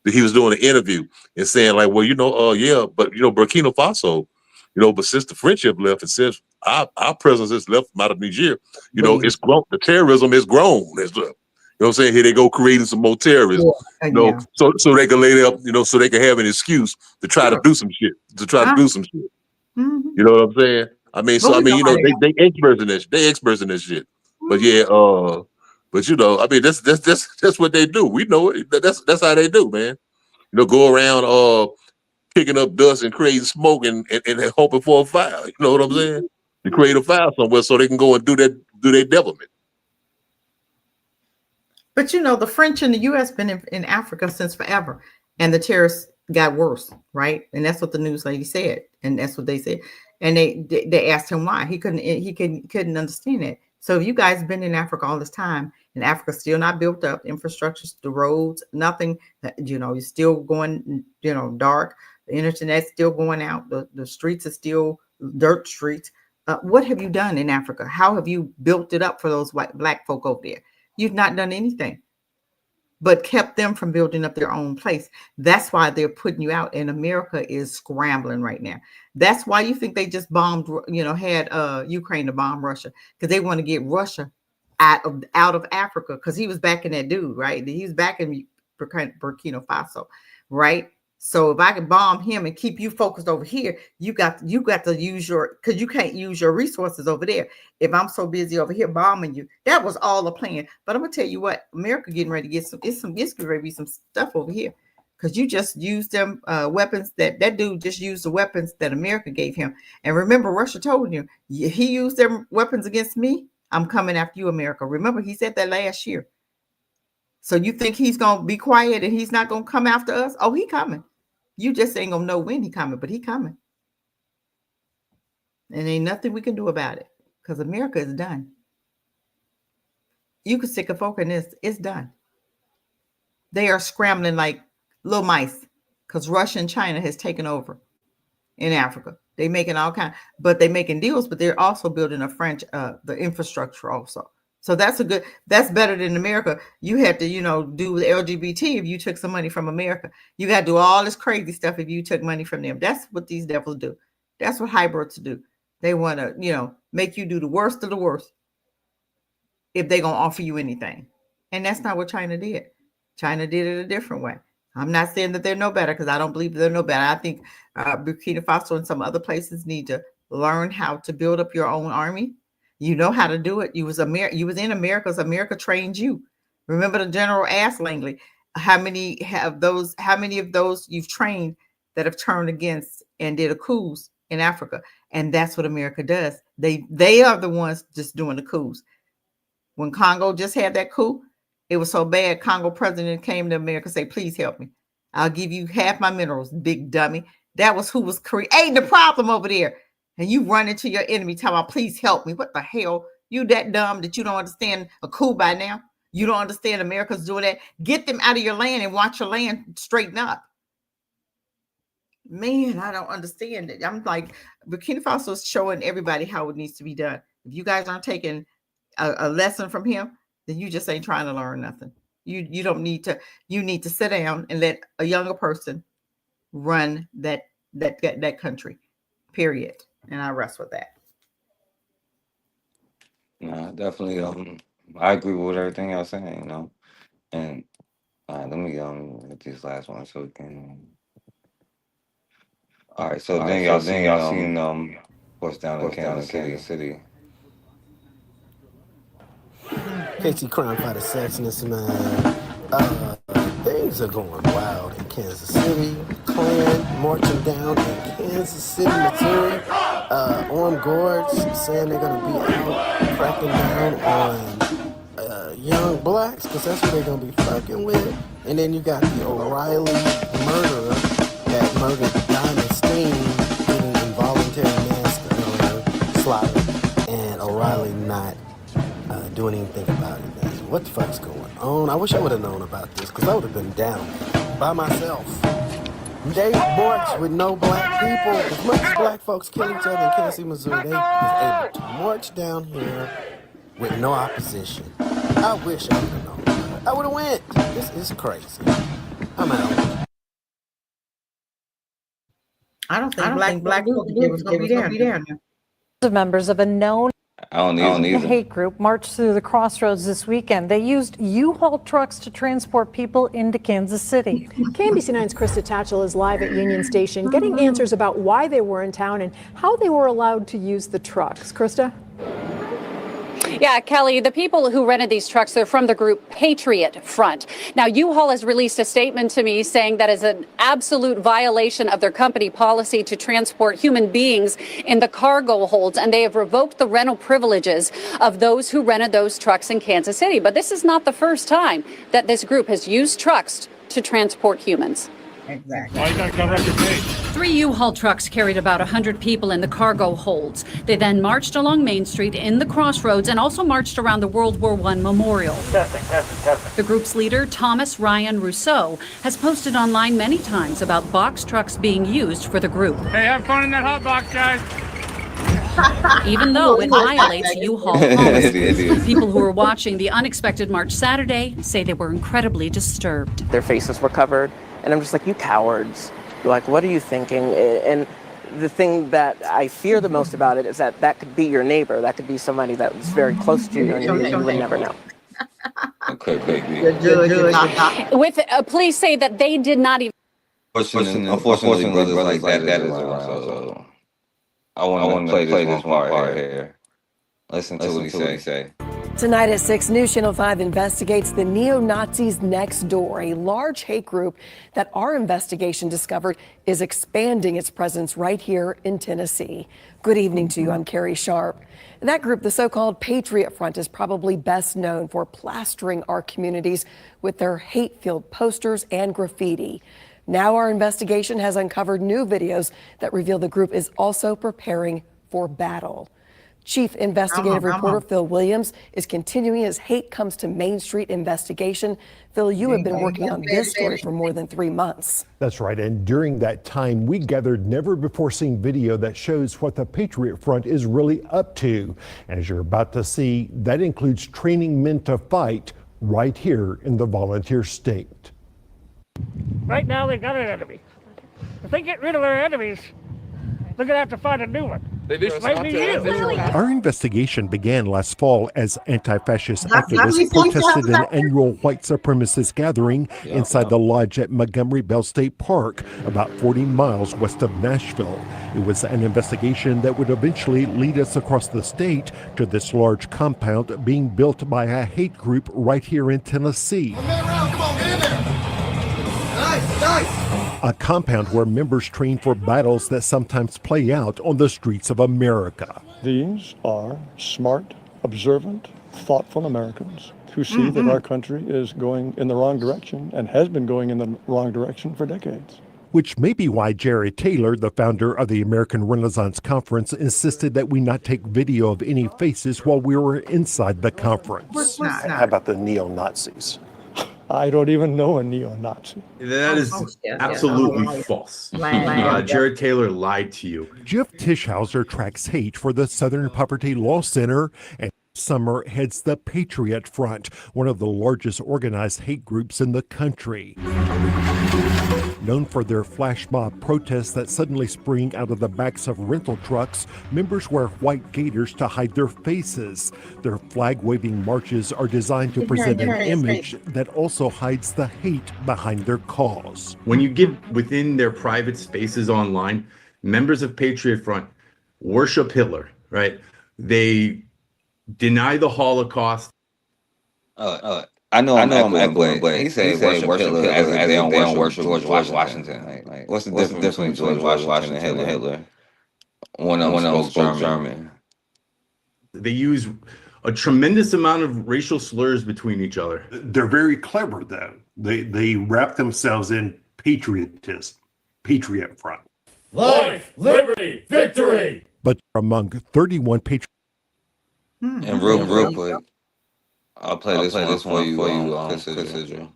He was doing an interview and saying like, well, you know, yeah, but you know, Burkina Faso, you know, but since the friendship left and since our presence has left out of Niger, you know, it's grown. The terrorism is grown and stuff. You know what I'm saying? Here they go creating some more terrorists, you know, so they can lay up, you know, so they can have an excuse to try to do some shit, You know what I'm saying? I mean, so I mean, you know, they experts in this, experts in this shit. But yeah, but you know, I mean, that's what they do. We know it. That's how they do, man. You know, go around picking up dust and creating smoke and hoping for a fire. You know what I'm saying? To create a fire somewhere so they can go and do their devilment. But you know, the French and the U.S. been in Africa since forever, and the terrorists got worse, right? And that's what the news lady said, and that's what they said. And they asked him why. He couldn't understand it. So if you guys been in Africa all this time, and Africa's still not built up, infrastructure, the roads, nothing, you know, you're still going, you know, dark. The internet's still going out. The streets are still dirt streets. What have you done in Africa? How have you built it up for those black folk over there? You've not done anything but kept them from building up their own place. That's why they're putting you out. And America is scrambling right now. That's why you think they just bombed, you know, had Ukraine to bomb Russia, because they want to get Russia out of Africa, because he was backing that dude, right? He was backing Burkina Faso, right? So if I can bomb him and keep you focused over here, you got to use because you can't use your resources over there. If I'm so busy over here bombing you, that was all a plan. But I'm gonna tell you what, America getting ready to get it's getting ready to be some stuff over here, because you just used them weapons that dude just used the weapons that America gave him. And remember, Russia told you he used their weapons against me. I'm coming after you, America. Remember, he said that last year. So you think he's gonna be quiet and he's not gonna come after us? Oh, he coming. You just ain't gonna know when he coming, but he coming. And ain't nothing we can do about it, because America is done. You can stick a fork in this, it's done. They are scrambling like little mice, because Russia and China has taken over in Africa. They making all kinds, but they making deals, but they're also building the infrastructure also. So that's better than America. You had to, you know, do the LGBT if you took some money from America. You got to do all this crazy stuff if you took money from them. That's what these devils do. That's what hybrids do. They want to, you know, make you do the worst of the worst if they're going to offer you anything. And that's not what China did. China did it a different way. I'm not saying that they're no better, because I don't believe they're no better. I think Burkina Faso and some other places need to learn how to build up your own army. You know how to do it. You was in America. So America trained you. Remember, the general asked Langley, how many of those you've trained that have turned against and did a coups in Africa? And that's what America does. They are the ones just doing the coups. When Congo just had that coup, it was so bad, Congo president came to America and said, please help me. I'll give you half my minerals, big dummy. That was who was creating the problem over there. And you run into your enemy talking about, please help me. What the hell? You that dumb that you don't understand a coup by now? You don't understand America's doing that? Get them out of your land and watch your land straighten up. Man, I don't understand it. I'm like, Burkina Faso is showing everybody how it needs to be done. If you guys aren't taking a lesson from him, then you just ain't trying to learn nothing. You don't need to. You need to sit down and let a younger person run that country. Period. And I rest with that. Nah, definitely. I agree with everything y'all saying. You know, and let me get these last ones so we can. All right, so then y'all seen what's down in Kansas City. KT Crime Fighter Sexiness, man. Things are going wild in Kansas City. Klan marching down in Kansas City, Missouri. Armed guards saying they're going to be out cracking down on young blacks because that's what they're going to be fucking with. And then you got the O'Reilly murderer that murdered Diamond Steen getting involuntary manslaughter, slaughter, and O'Reilly not doing anything about it, man. What the fuck's going on? I wish I would have known about this because I would have been down by myself. They march with no black people. As much as black folks kill each other in Kansas City, Missouri, they was able to march down here with no opposition. I wish I would have known about it. I would have went. This is crazy. I'm out. I don't think black folks was going to be down here. The members of a known I don't either. hate group marched through the crossroads this weekend. They used U-Haul trucks to transport people into Kansas City. KMBC9's Krista Tatchell is live at Union Station, getting answers about why they were in town and how they were allowed to use the trucks. Krista? Yeah, Kelly, the people who rented these trucks, they're from the group Patriot Front. Now, U-Haul has released a statement to me saying that is an absolute violation of their company policy to transport human beings in the cargo holds, and they have revoked the rental privileges of those who rented those trucks in Kansas City. But this is not the first time that this group has used trucks to transport humans. Exactly. Why you gotta cover up your face? 3 U-Haul trucks carried about 100 people in the cargo holds. They then marched along Main Street in the crossroads and also marched around the World War I memorial. Testing. The group's leader, Thomas Ryan Rousseau, has posted online many times about box trucks being used for the group. Hey, have fun in that hot box, guys. Even though it violates U-Haul policy. People who were watching the unexpected march Saturday say they were incredibly disturbed. Their faces were covered. And I'm just like, you cowards. Like, what are you thinking? And the thing that I fear the most about it is that could be your neighbor. That could be somebody that was very close to you, and you would never know. Okay, baby. With police say that they did not even. Unfortunately, brothers like that is around. So I want to play this one part here. Listen to what he say. Tonight at 6, News Channel 5 investigates the neo-Nazis next door, a large hate group that our investigation discovered is expanding its presence right here in Tennessee. Good evening to you. I'm Carrie Sharp. That group, the so-called Patriot Front, is probably best known for plastering our communities with their hate-filled posters and graffiti. Now our investigation has uncovered new videos that reveal the group is also preparing for battle. Chief Investigative Reporter Phil Williams is continuing his Hate Comes to Main Street investigation. Phil, you have been working on this story for more than 3 months. That's right. And during that time, we gathered never before seen video that shows what the Patriot Front is really up to. As you're about to see, that includes training men to fight right here in the volunteer state. Right now, they got an enemy. If they get rid of their enemies, they're going to have to find a new one. This might be you. Our investigation began last fall as anti-fascist activists protested an annual white supremacist gathering inside the lodge at Montgomery Bell State Park, about 40 miles west of Nashville. It was an investigation that would eventually lead us across the state to this large compound being built by a hate group right here in Tennessee. A compound where members train for battles that sometimes play out on the streets of America. These are smart, observant, thoughtful Americans who see that our country is going in the wrong direction and has been going in the wrong direction for decades. which may be why Jerry Taylor, the founder of the American Renaissance Conference, insisted that we not take video of any faces while we were inside the conference. How about the neo-Nazis? I don't even know a neo-Nazi. That is absolutely false. Jared Taylor lied to you. Jeff Tischhauser tracks hate for the Southern Poverty Law Center and summer heads the Patriot Front, one of the largest organized hate groups in the country. Known for their flash mob protests that suddenly spring out of the backs of rental trucks, members wear white gaiters to hide their faces. Their flag-waving marches are designed to present an image that also hides the hate behind their cause. When you get within their private spaces online, members of Patriot Front worship Hitler, right? They deny the Holocaust. I know I'm echoing, but he said worship Hitler as if they don't worship George Washington. Like, what's the difference between George Washington and Hitler? One of them spoke German. They use a tremendous amount of racial slurs between each other. They're very clever, though. They wrap themselves in patriotism, Patriot Front. Life, liberty, victory! But among 31 patriots. And real quick, I'll play this one for you, Cassidra.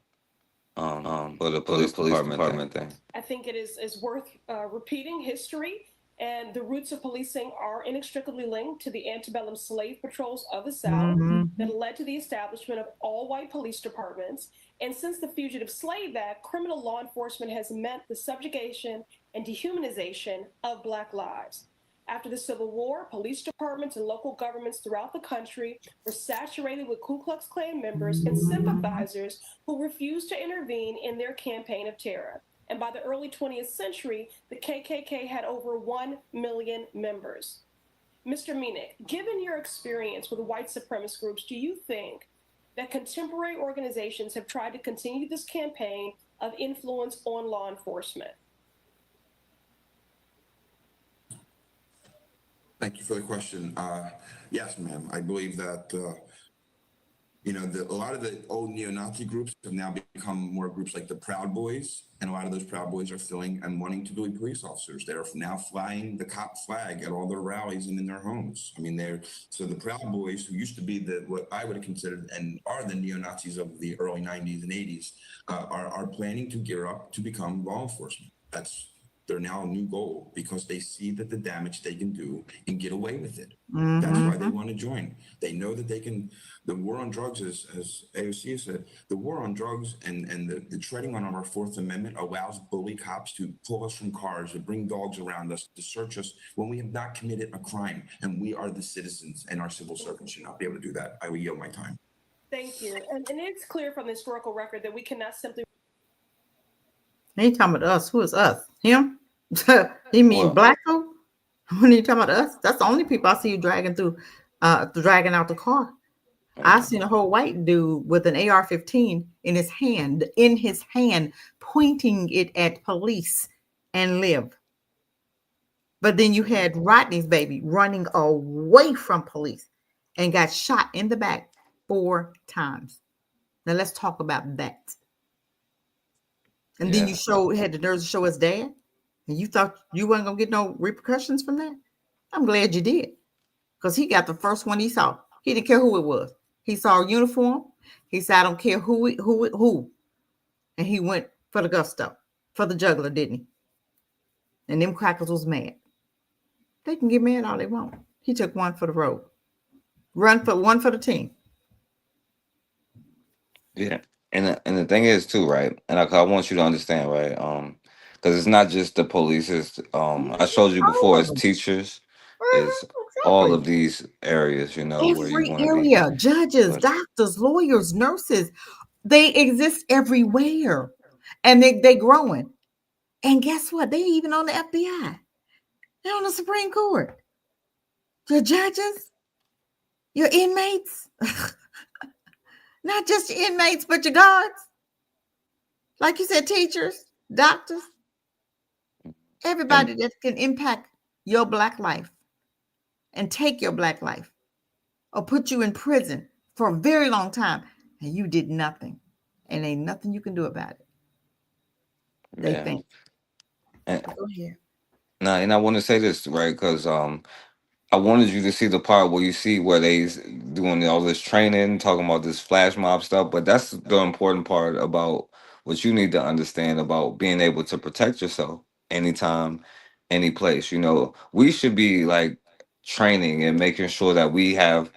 For the police department thing. I think it is worth repeating history, and the roots of policing are inextricably linked to the antebellum slave patrols of the South that led to the establishment of all-white police departments. And since the Fugitive Slave Act, criminal law enforcement has meant the subjugation and dehumanization of Black lives. After the Civil War, police departments and local governments throughout the country were saturated with Ku Klux Klan members and sympathizers who refused to intervene in their campaign of terror. And by the early 20th century, the KKK had over 1 million members. Mr. Meenick, given your experience with white supremacist groups, do you think that contemporary organizations have tried to continue this campaign of influence on law enforcement? Thank you for the question. Yes, ma'am. I believe that, a lot of the old neo-Nazi groups have now become more groups like the Proud Boys, and a lot of those Proud Boys are filling and wanting to be police officers. They're now flying the cop flag at all their rallies and in their homes. I mean, so the Proud Boys, who used to be what I would have considered and are the neo-Nazis of the early 90s and 80s, are planning to gear up to become law enforcement. They're now a new goal because they see that the damage they can do and get away with it. That's why they want to join. They know that they can. The war on drugs, as AOC said, the war on drugs and the treading on our Fourth Amendment allows bully cops to pull us from cars, to bring dogs around us, to search us when we have not committed a crime. And we are the citizens, and our civil servants should not be able to do that. I will yield my time. Thank you. And it's clear from the historical record that we cannot simply. He talking about us. Who is us? Him? He mean Blacko? When you talking about us, that's the only people I see you dragging dragging out the car. I seen a whole white dude with an AR-15 in his hand, pointing it at police and live. But then you had Rodney's baby running away from police and got shot in the back 4 times. Now let's talk about that. And then you had the nerves to show his dad, and you thought you weren't gonna get no repercussions from that. I'm glad you did, because he got the first one he saw. He didn't care who it was. He saw a uniform. He said, "I don't care who," and he went for the gusto, for the juggler, didn't he? And them crackers was mad. They can get mad all they want. He took one for the road, one for the team. Yeah. And the thing is too, right? And I want you to understand, right? Because it's not just the police. It's I showed you before. It's teachers. It's all of these areas. Every area, judges, doctors, lawyers, nurses. They exist everywhere, and they growing. And guess what? They even on the FBI. They're on the Supreme Court. Your judges, your inmates. Not just your inmates, but your guards. Like you said, teachers, doctors, everybody that can impact your Black life and take your Black life or put you in prison for a very long time, and you did nothing. And ain't nothing you can do about it. They think. And, Go ahead. and I want to say this, right? Because I wanted you to see the part where you see where doing all this training, talking about this flash mob stuff. But that's the important part about what you need to understand about being able to protect yourself anytime, any place. You know, we should be like training and making sure that we have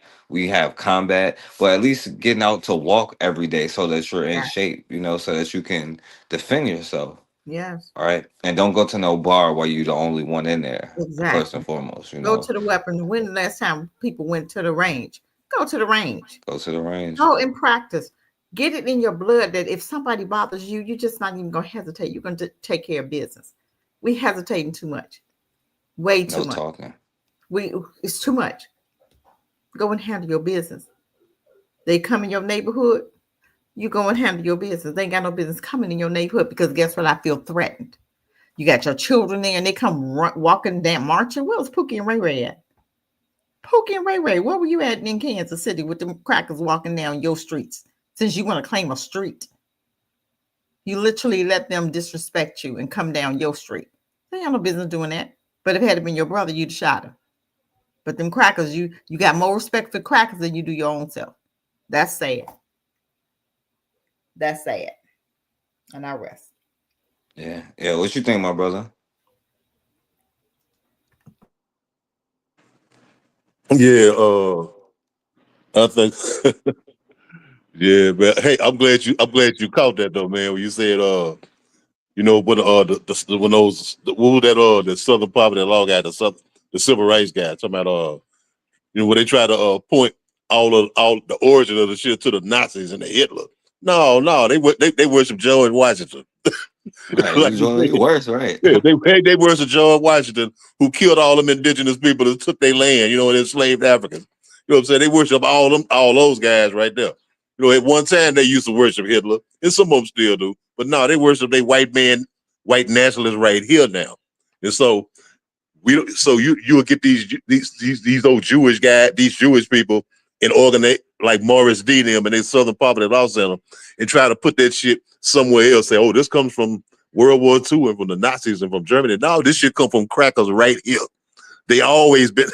combat, but at least getting out to walk every day so that you're in Yeah. shape. You know, so that you can defend yourself. Yes. All right, and don't go to no bar where you're the only one in there. First Exactly. and foremost, you Go know. to the weapon. When the last time people went to the range? Go to the range. Go to the range. Go and practice. Get it in your blood that if somebody bothers you, you're just not even gonna hesitate. You're gonna take care of business. We hesitating too much. Way too No much. talking. It's too much. Go and handle your business. They come in your neighborhood, you go and handle your business. They ain't got no business coming in your neighborhood because guess what? I feel threatened. You got your children there and they come walking down, marching. Where was Pookie and Ray Ray at? Pookie and Ray Ray, where were you at in Kansas City with them crackers walking down your streets? Since you want to claim a street, you literally let them disrespect you and come down your street. They ain't no business doing that. But if it had been your brother, you'd shot him. But them crackers, you got more respect for crackers than you do your own self. That's sad. That's sad. And I rest. Yeah. Yeah. What you think, my brother? Yeah, I think yeah, man. Hey, I'm glad you caught that though, man. When you said you know, when when those what was that the Southern Poverty Law guy, the civil rights guy, talking about you know, when they try to point all the origin of the shit to the Nazis and the Hitler. No, they worship George Washington. Right. Like you You said. worse, right? Yeah, they worship George Washington, who killed all them indigenous people that took their land, you know, and enslaved Africans. You know what I'm saying? They worship all those guys right there. You know, at one time they used to worship Hitler, and some of them still do. But no, they worship they white nationalists right here now. And so you'll get these old Jewish guys, these Jewish people in organize like Morris D. them and they Southern Poverty Law Center and try to put that shit somewhere else. Say, oh, this comes from World War II and from the Nazis and from Germany. No, this shit come from crackers right here. They always been.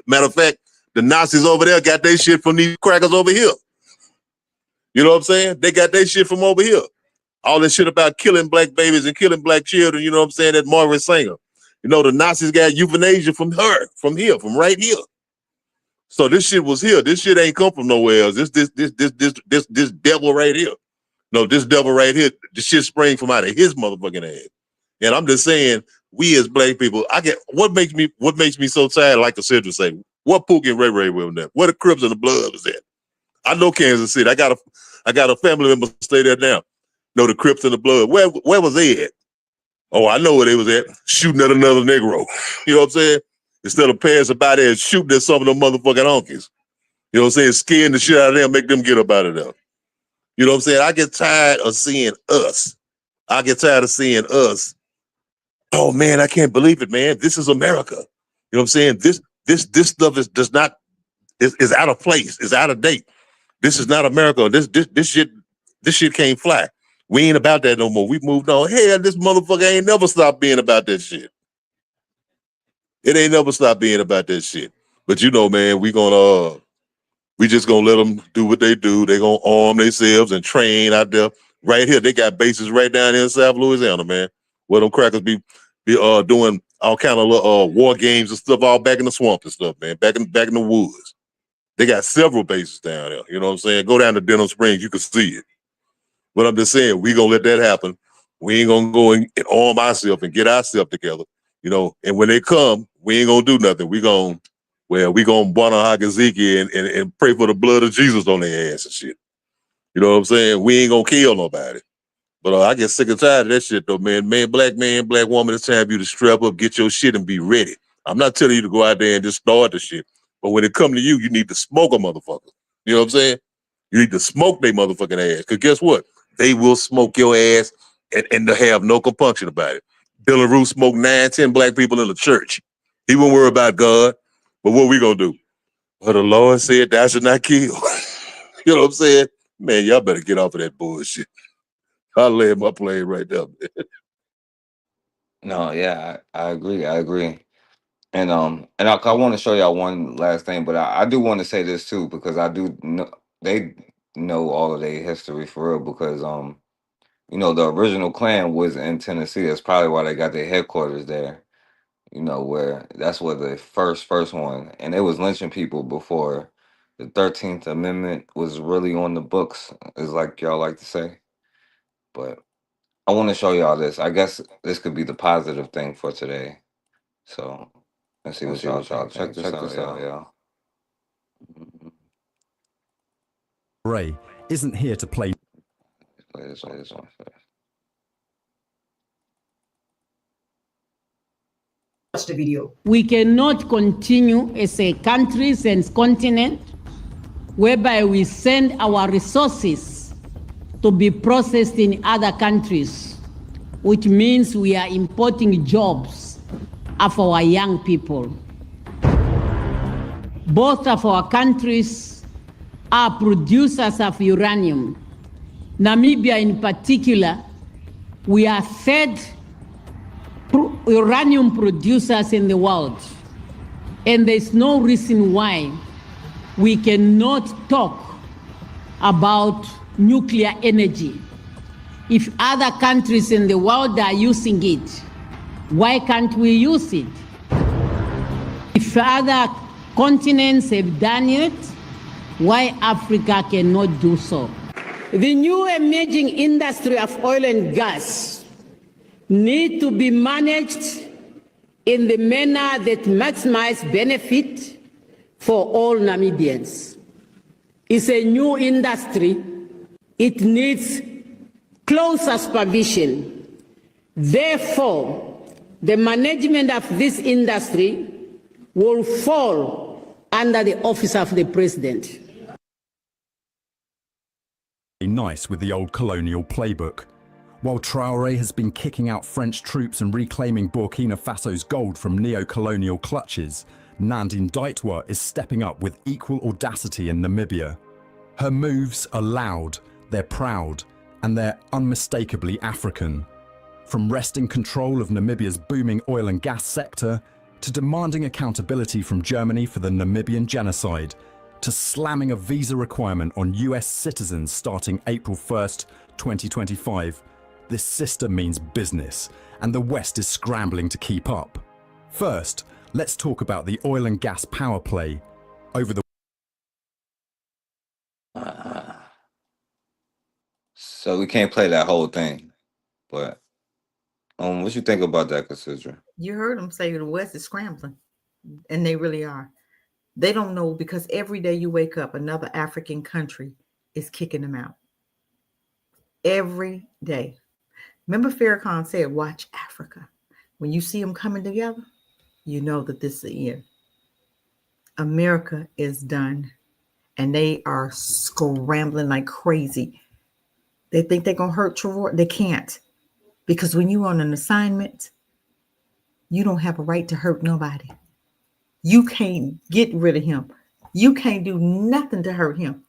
Matter of fact, the Nazis over there got their shit from these crackers over here. You know what I'm saying? They got their shit from over here. All this shit about killing black babies and killing black children, you know what I'm saying? That Margaret Sanger. You know, the Nazis got euthanasia from here, from right here. So this shit was here. This shit ain't come from nowhere else. This devil right here. No, this devil right here, the shit sprang from out of his motherfucking ass. And I'm just saying, we as black people, what makes me so tired, like the Cassandra say, what Pookie and Ray Ray with them? Where the Crips and the Blood was at? I know Kansas City. I got a family member stay there now. No, the Crips and the Blood. Where was they at? Oh, I know where they was at. Shooting at another Negro. You know what I'm saying? Instead of passing by there and shooting at some of them motherfucking honkies. You know what I'm saying? Scaring the shit out of them, make them get up out of there. You know what I'm saying? I get tired of seeing us. Oh man, I can't believe it, man. This is America. You know what I'm saying? This stuff is out of place. It's out of date. This is not America. This shit can't fly. We ain't about that no more. We've moved on. Hell, this motherfucker ain't never stopped being about that shit. It ain't never stopped being about that shit. But you know, man, we just gonna let them do what they do. They gonna arm themselves and train out there. Right here, they got bases right down here in South Louisiana, man. Where them crackers be doing all kind of little war games and stuff, all back in the swamp and stuff, man. Back in the woods. They got several bases down there. You know what I'm saying? Go down to Denham Springs, you can see it. But I'm just saying, we gonna let that happen. We ain't gonna go and arm ourselves and get ourselves together. You know, and when they come, we ain't gonna do nothing. We gonna Bwana Hagaziki and pray for the blood of Jesus on their ass and shit. You know what I'm saying? We ain't gonna kill nobody. But I get sick and tired of that shit though, man. Black woman, it's time for you to strap up, get your shit and be ready. I'm not telling you to go out there and just start the shit. But when it come to you, you need to smoke a motherfucker. You know what I'm saying? You need to smoke their motherfucking ass. Because guess what? They will smoke your ass and they'll have no compunction about it. Belarus smoked 9, 10 black people in the church. He won't worry about God. But what we gonna do? Well, the Lord said thou should not kill. You know what I'm saying? Man, y'all better get off of that bullshit. I'll lay my plane right there, man. No, yeah, I agree. I agree. And I want to show y'all one last thing, but I do want to say this too because I do know they know all of their history for real because the original clan was in Tennessee. That's probably why they got their headquarters there. Where that's where the first one, and they was lynching people before the 13th Amendment was really on the books, is like y'all like to say. But I want to show y'all this. I guess this could be the positive thing for today. So let's see what y'all think. Check this out, y'all. Ray isn't here to play. Play this one first. Watch the video. We cannot continue as a country and continent whereby we send our resources to be processed in other countries, which means we are importing jobs of our young people. Both of our countries are producers of uranium. Namibia in particular, we are third uranium producers in the world. And there's no reason why we cannot talk about nuclear energy. If other countries in the world are using it, why can't we use it? If other continents have done it, why Africa cannot do so? The new emerging industry of oil and gas need to be managed in the manner that maximizes benefit for all Namibians. It's a new industry. It needs closer supervision. Therefore, the management of this industry will fall under the office of the president. Nice with the old colonial playbook. While Traoré has been kicking out French troops and reclaiming Burkina Faso's gold from neo-colonial clutches, Nandine Ndaitwah is stepping up with equal audacity in Namibia. Her moves are loud, they're proud, and they're unmistakably African. From wresting control of Namibia's booming oil and gas sector, to demanding accountability from Germany for the Namibian genocide, to slamming a visa requirement on US citizens starting April 1st, 2025, this system means business, and the West is scrambling to keep up. First, let's talk about the oil and gas power play. Over the So we can't play that whole thing, but what you think about that, Cassidra? You heard them say the West is scrambling, and they really are. They don't know because every day you wake up, another African country is kicking them out. Every day. Remember Farrakhan said, watch Africa. When you see them coming together, you know that this is the end. America is done, and they are scrambling like crazy. They think they're going to hurt Traoré. They can't. Because when you're on an assignment, you don't have a right to hurt nobody. You can't get rid of him. You can't do nothing to hurt him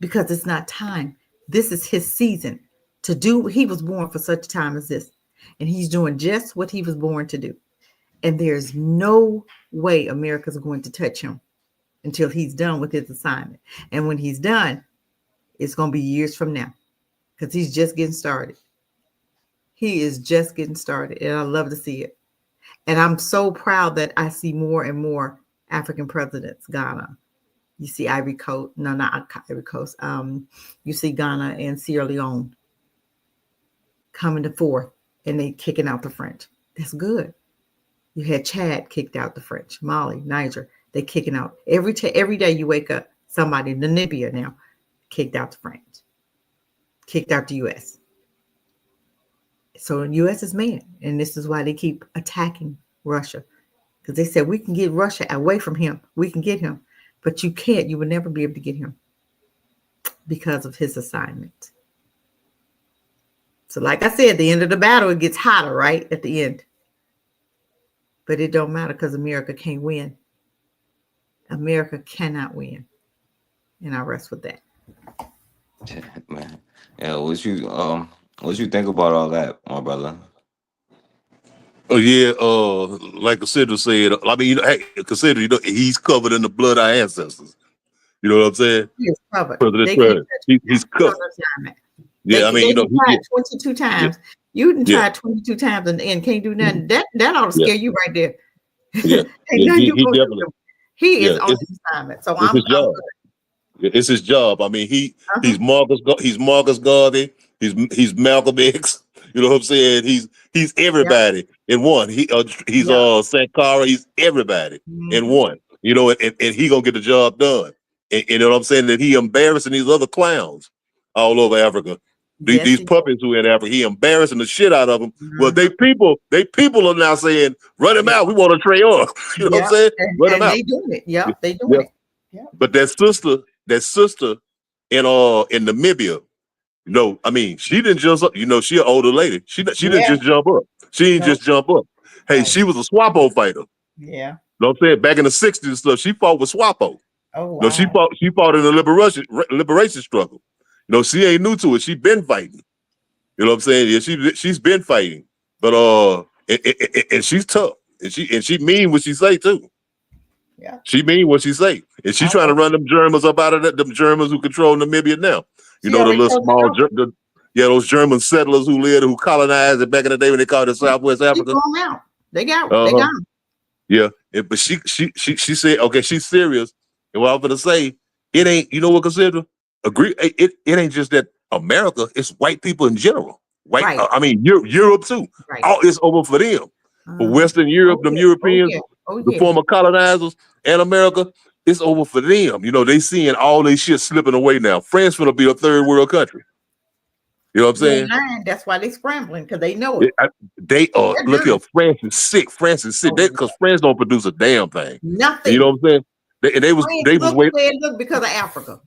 because it's not time. This is his season to do. He was born for such a time as this, and he's doing just what he was born to do. And there's no way America's going to touch him until he's done with his assignment. And when he's done, it's going to be years from now because he's just getting started. He is just getting started, and I love to see it. And I'm so proud that I see more and more African presidents. Ghana, you see Ivory Coast, no, not Ivory Coast. You see Ghana and Sierra Leone coming to forth, and they kicking out the French. That's good. You had Chad kicked out the French, Mali, Niger. They kicking out every day you wake up. Somebody, Namibia now, kicked out the French, kicked out the U.S. So the U.S. is mad, and this is why they keep attacking Russia, because they said we can get Russia away from him. We can get him, but you can't. You will never be able to get him because of his assignment. So like I said, at the end of the battle, it gets hotter, right? At the end. But it don't matter because America can't win. America cannot win. And I rest with that. Yeah, man. Yeah, what you think about all that, my brother? Oh yeah, like Cassidra said, I mean, hey, Cassidra, he's covered in the blood of our ancestors. You know what I'm saying? He is covered. President They can't Trump, he's covered. Yeah, I mean, They tried 22 times. You done yeah, tried 22 times and can't do nothing. That ought to scare you right there. yeah, Ain't nothing you he gonna definitely, do. He is yeah, on his assignment. So it's I'm his job. It's his job. I mean, he's Marcus Garvey. He's Malcolm X. You know what I'm saying? He's everybody in one. He's Sankara. He's everybody in one. You know, and he gonna get the job done. And you know what I'm saying? That he embarrassing these other clowns all over Africa. These puppets who in Africa, he embarrassing the shit out of them. Well, they people are now saying, run him out. We want to trade off. You know what I'm saying? Run him out. They doing it. Yeah, they doing it. Yeah. But that sister in Namibia, I mean, she didn't just she an older lady. She didn't just jump up. She didn't just jump up. Hey, she was a SWAPO fighter. Yeah. You know what I'm saying? Back in the 60s and stuff, she fought with SWAPO. Oh wow. No, she fought in the liberation struggle. She ain't new to it. She been fighting. You know what I'm saying? Yeah, she's been fighting. But and she's tough. And she mean what she say too. Yeah. She mean what she say. And she trying to run them Germans up out of that, them Germans who control Namibia now. You know, the little small those German settlers who colonized it back in the day when they called it Southwest Africa. They out. They got them. Yeah. But she said, okay, she's serious. And what I'm gonna say, it ain't, you know what, consider? Agree, it ain't just that America, it's white people in general. White, I mean Europe too. Right. All it's over for them. For Western Europe, them Europeans, the former colonizers, and America, it's over for them. They seeing all they shit slipping away now. France gonna be a third world country. You know what I'm saying? That's why they scrambling, because they know it. They are, look here, France is sick. Because France don't produce a damn thing. Nothing. You know what I'm saying? They was waiting. Look because of Africa.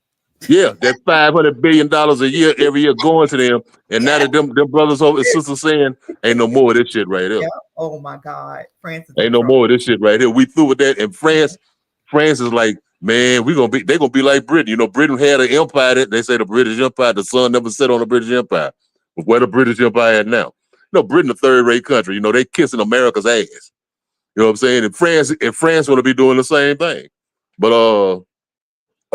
Yeah, that $500 billion a year every year going to them, and now that them brothers and sisters saying ain't no more of this shit right here. Yeah. Oh my God, France is ain't no more of this shit right here. We through with that, and France is like, man, they gonna be like Britain. Britain had an empire. They say the British Empire, the sun never set on the British Empire. But where the British Empire at now? Britain a third-rate country. They kissing America's ass. You know what I'm saying? And France want to be doing the same thing. But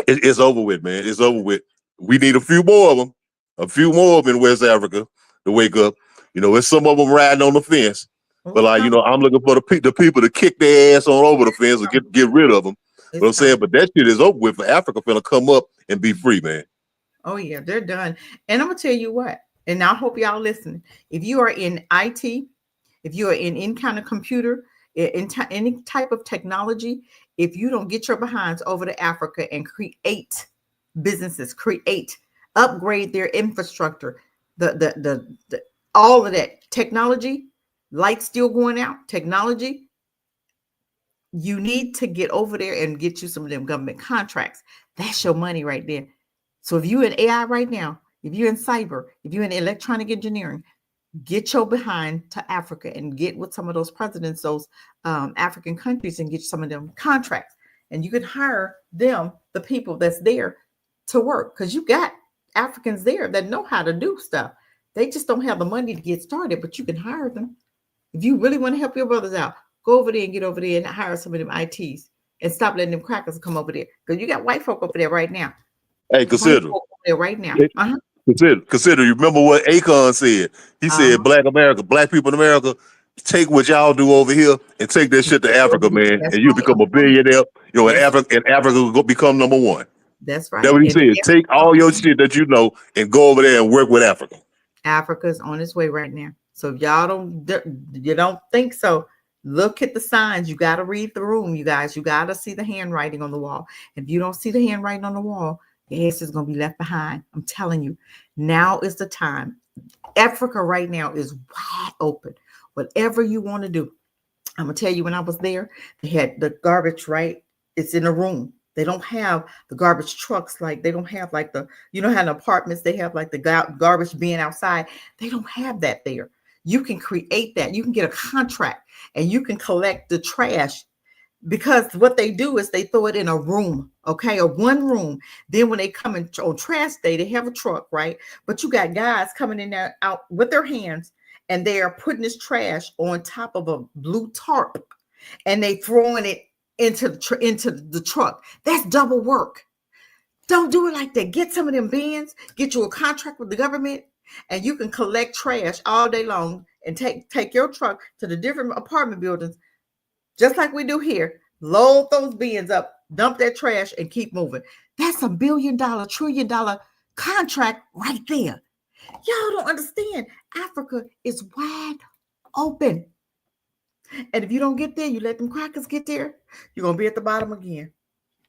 it's over with, man. It's over with. We need a few more of them. A few more of them in West Africa to wake up. There's some of them riding on the fence. But I'm looking for the people to kick their ass on over the fence and get rid of them. You know what I'm saying? But that shit is over with for Africa finna come up and be free, man. Oh yeah, they're done. And I'm gonna tell you what, and I hope y'all listening. If you are in IT, if you are in any kind of computer, any type of technology, if you don't get your behinds over to Africa and create businesses, upgrade their infrastructure, the all of that technology, lights still going out, technology, you need to get over there and get you some of them government contracts. That's your money right there. So if you're in AI right now, if you're in cyber, if you're in electronic engineering, get your behind to Africa and get with some of those presidents, those African countries, and get some of them contracts. And you can hire them, the people that's there to work, because you got Africans there that know how to do stuff. They just don't have the money to get started, but you can hire them. If you really want to help your brothers out, go over there and get over there and hire some of them ITs and stop letting them crackers come over there, because you got white folk over there right now. Hey, consider right now. Consider. You remember what Akon said? He said, "Black people in America, take what y'all do over here and take that shit to Africa, man, and you become a billionaire. And Africa will become number one." That's right. That's what he said. Take all your shit that you know and go over there and work with Africa. Africa's on its way right now. So if y'all don't think so, look at the signs. You got to read the room, you guys. You got to see the handwriting on the wall. If you don't see the handwriting on the wall, your ass is going to be left behind. I'm telling you, now is the time. Africa right now is wide open. Whatever you want to do. I'm going to tell you, when I was there, they had the garbage, right? It's in a room. They don't have the garbage trucks. Like they don't have like how in apartments, they have like the garbage bin outside. They don't have that there. You can create that. You can get a contract and you can collect the trash, because what they do is they throw it in a room, okay, or one room. Then when they come on trash day, they have a truck, right? But you got guys coming in there out with their hands and they are putting this trash on top of a blue tarp, and they throwing it into the truck. That's double work. Don't do it like that. Get some of them bins, get you a contract with the government, and you can collect trash all day long and take your truck to the different apartment buildings, just like we do here. Load those bins up, dump that trash, and keep moving. That's $1 billion, $1 trillion contract right there. Y'all don't understand. Africa is wide open. And if you don't get there, you let them crackers get there, you're going to be at the bottom again.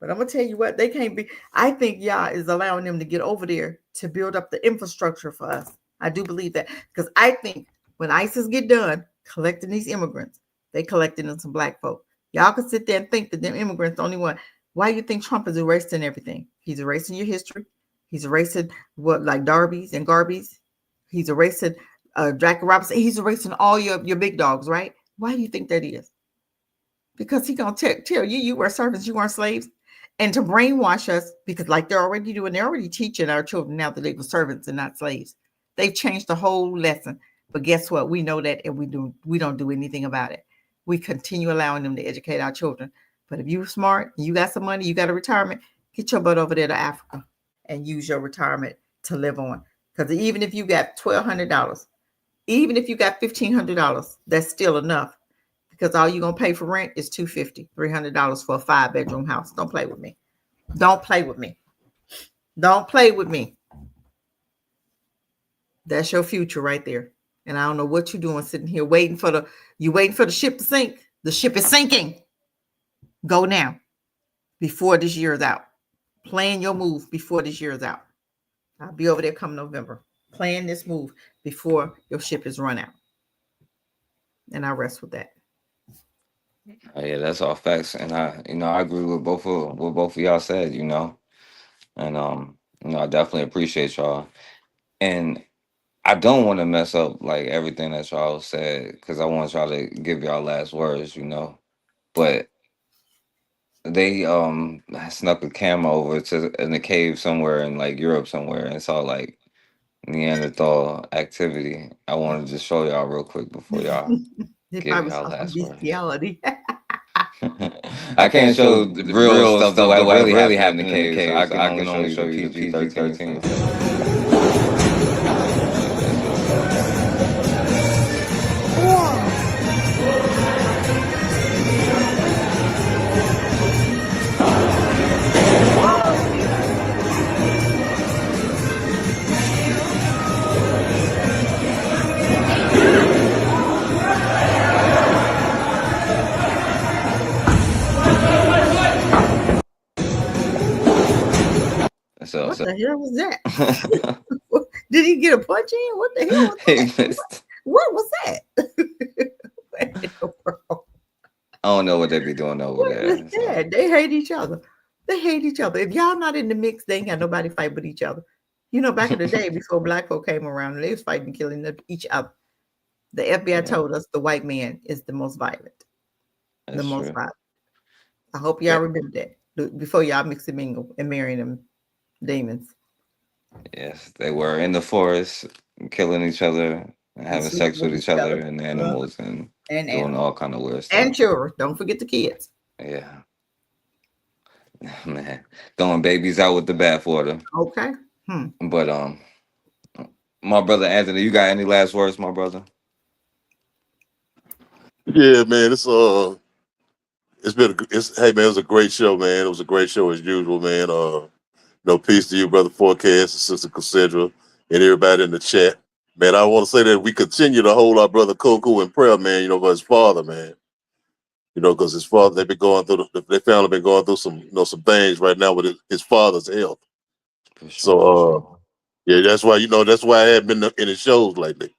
But I'm going to tell you what, they can't be. I think Yah is allowing them to get over there to build up the infrastructure for us. I do believe that, because I think when ISIS get done collecting these immigrants, they collecting them some black folk. Y'all can sit there and think that them immigrants the only one. Why do you think Trump is erasing everything? He's erasing your history. He's erasing what, like Darby's and Garby's. He's erasing Jackie Robinson. He's erasing all your big dogs, right? Why do you think that is? Because he's going to tell you, you were servants, you weren't slaves. And to brainwash us, because like they're already doing, they're already teaching our children now that they were servants and not slaves. They've changed the whole lesson. But guess what? We know that, and we don't do anything about it. We continue allowing them to educate our children. But if you're smart, you got some money, you got a retirement, get your butt over there to Africa and use your retirement to live on. Because even if you got $1,200, even if you got $1,500, that's still enough. Because all you're going to pay for rent is $250, $300 for a 5-bedroom house. Don't play with me. Don't play with me. Don't play with me. That's your future right there. And I don't know what you're doing sitting here waiting for the ship to sink. The ship is sinking. Go now before this year is out. Plan your move before this year is out. I'll be over there come November. Plan this move before your ship is run out. And I rest with that. Oh, yeah, that's all facts, and I agree with both of what both of y'all said, and I definitely appreciate y'all, and I don't want to mess up like everything that y'all said because I want y'all to give y'all last words, but they snuck a camera over in a cave somewhere in like Europe somewhere and saw like Neanderthal activity. I wanted to show y'all real quick before y'all They give probably y'all saw some last words. bestiality. I can't show the real stuff though. What really happened in the cave. So I can only show you the PG-13 stuff. What the hell was that? Did he get a punch in? What the hell was that? What was that? I don't know what they be doing over there. So. They hate each other. They hate each other. If y'all not in the mix, they ain't got nobody fight with each other. Back in the day before black folk came around, they was fighting and killing each other. The FBI told us the white man is the most violent. That's most violent. I hope y'all remember that before y'all mix and mingle and marry them demons. Yes, they were in the forest killing each other and having sex with each other and animals and doing all kind of weird stuff. And children. Don't forget the kids. Yeah. Man, throwing babies out with the bathwater. Okay. But my brother Anthony, you got any last words, my brother? Yeah, man. Hey man, it was a great show, man. It was a great show as usual, man. Peace to you, brother Forecast, sister Cassidra, and everybody in the chat. Man, I want to say that we continue to hold our brother Coco in prayer, man, for his father, man. Because his father, their family been going through some things right now with his father's health. So yeah, that's why I haven't been in his shows lately.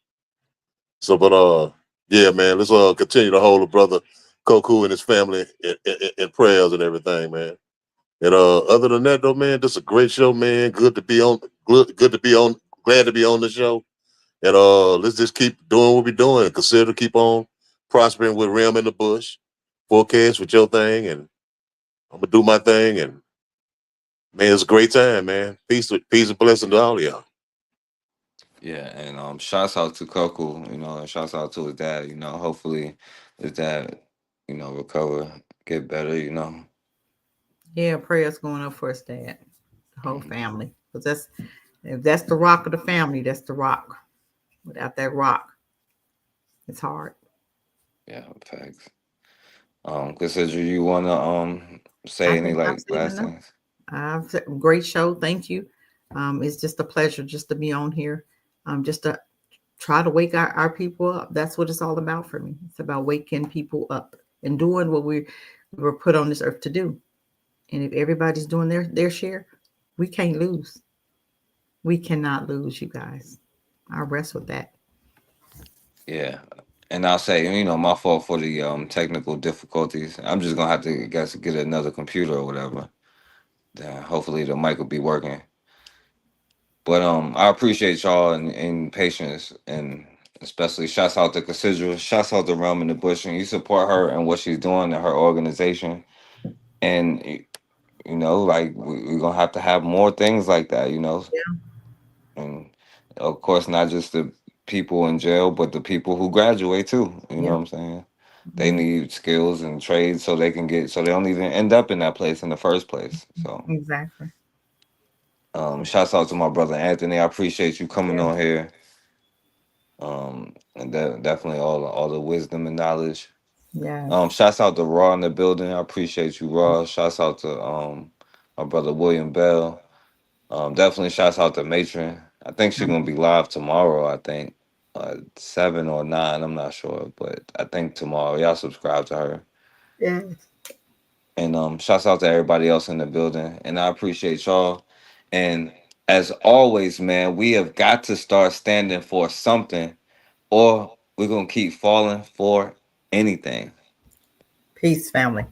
So, but yeah, man, let's continue to hold the brother Coco and his family in prayers and everything, man. And other than that, though, man, this is a great show, man. Good to be on. Good to be on. Glad to be on the show. And let's just keep doing what we're doing. Consider keep on prospering with Rim in the Bush. Forecast with your thing, and I'm gonna do my thing. And man, it's a great time, man. Peace and blessing to all of y'all. Yeah, and shouts out to Coco, and shouts out to his dad, hopefully his dad, recover, get better. Yeah, prayers going up for his dad, the whole family. Because if that's the rock of the family, that's the rock. Without that rock, it's hard. Yeah, facts. Consider you wanna say I any think I've like said last enough. things? Great show. Thank you. It's just a pleasure just to be on here. Just to try to wake our people up. That's what it's all about for me. It's about waking people up and doing what we were put on this earth to do. And if everybody's doing their share, we can't lose. We cannot lose, you guys. I'll rest with that. Yeah. And I'll say, my fault for the technical difficulties. I'm just gonna have to get another computer or whatever. Then hopefully the mic will be working. But I appreciate y'all and patience, and especially shouts out to Cassidra, shouts out to Realm in the Bush, and you support her and what she's doing and her organization. And like we're gonna have to have more things like that. And of course not just the people in jail, but the people who graduate too. You know what I'm saying? They need skills and trades so they don't even end up in that place in the first place. So Exactly. shouts out to my brother Anthony. I appreciate you coming Yeah. on here. And definitely all the wisdom and knowledge. Yeah. Shouts out to Raw in the building. I appreciate you, Raw. Shouts out to my brother William Bell. Definitely shouts out to Matron. I think she's gonna be live tomorrow. I think 7 or 9. I'm not sure, but I think tomorrow. Y'all subscribe to her. Yeah. And shouts out to everybody else in the building. And I appreciate y'all. And as always, man, we have got to start standing for something, or we're gonna keep falling for anything. Peace, family.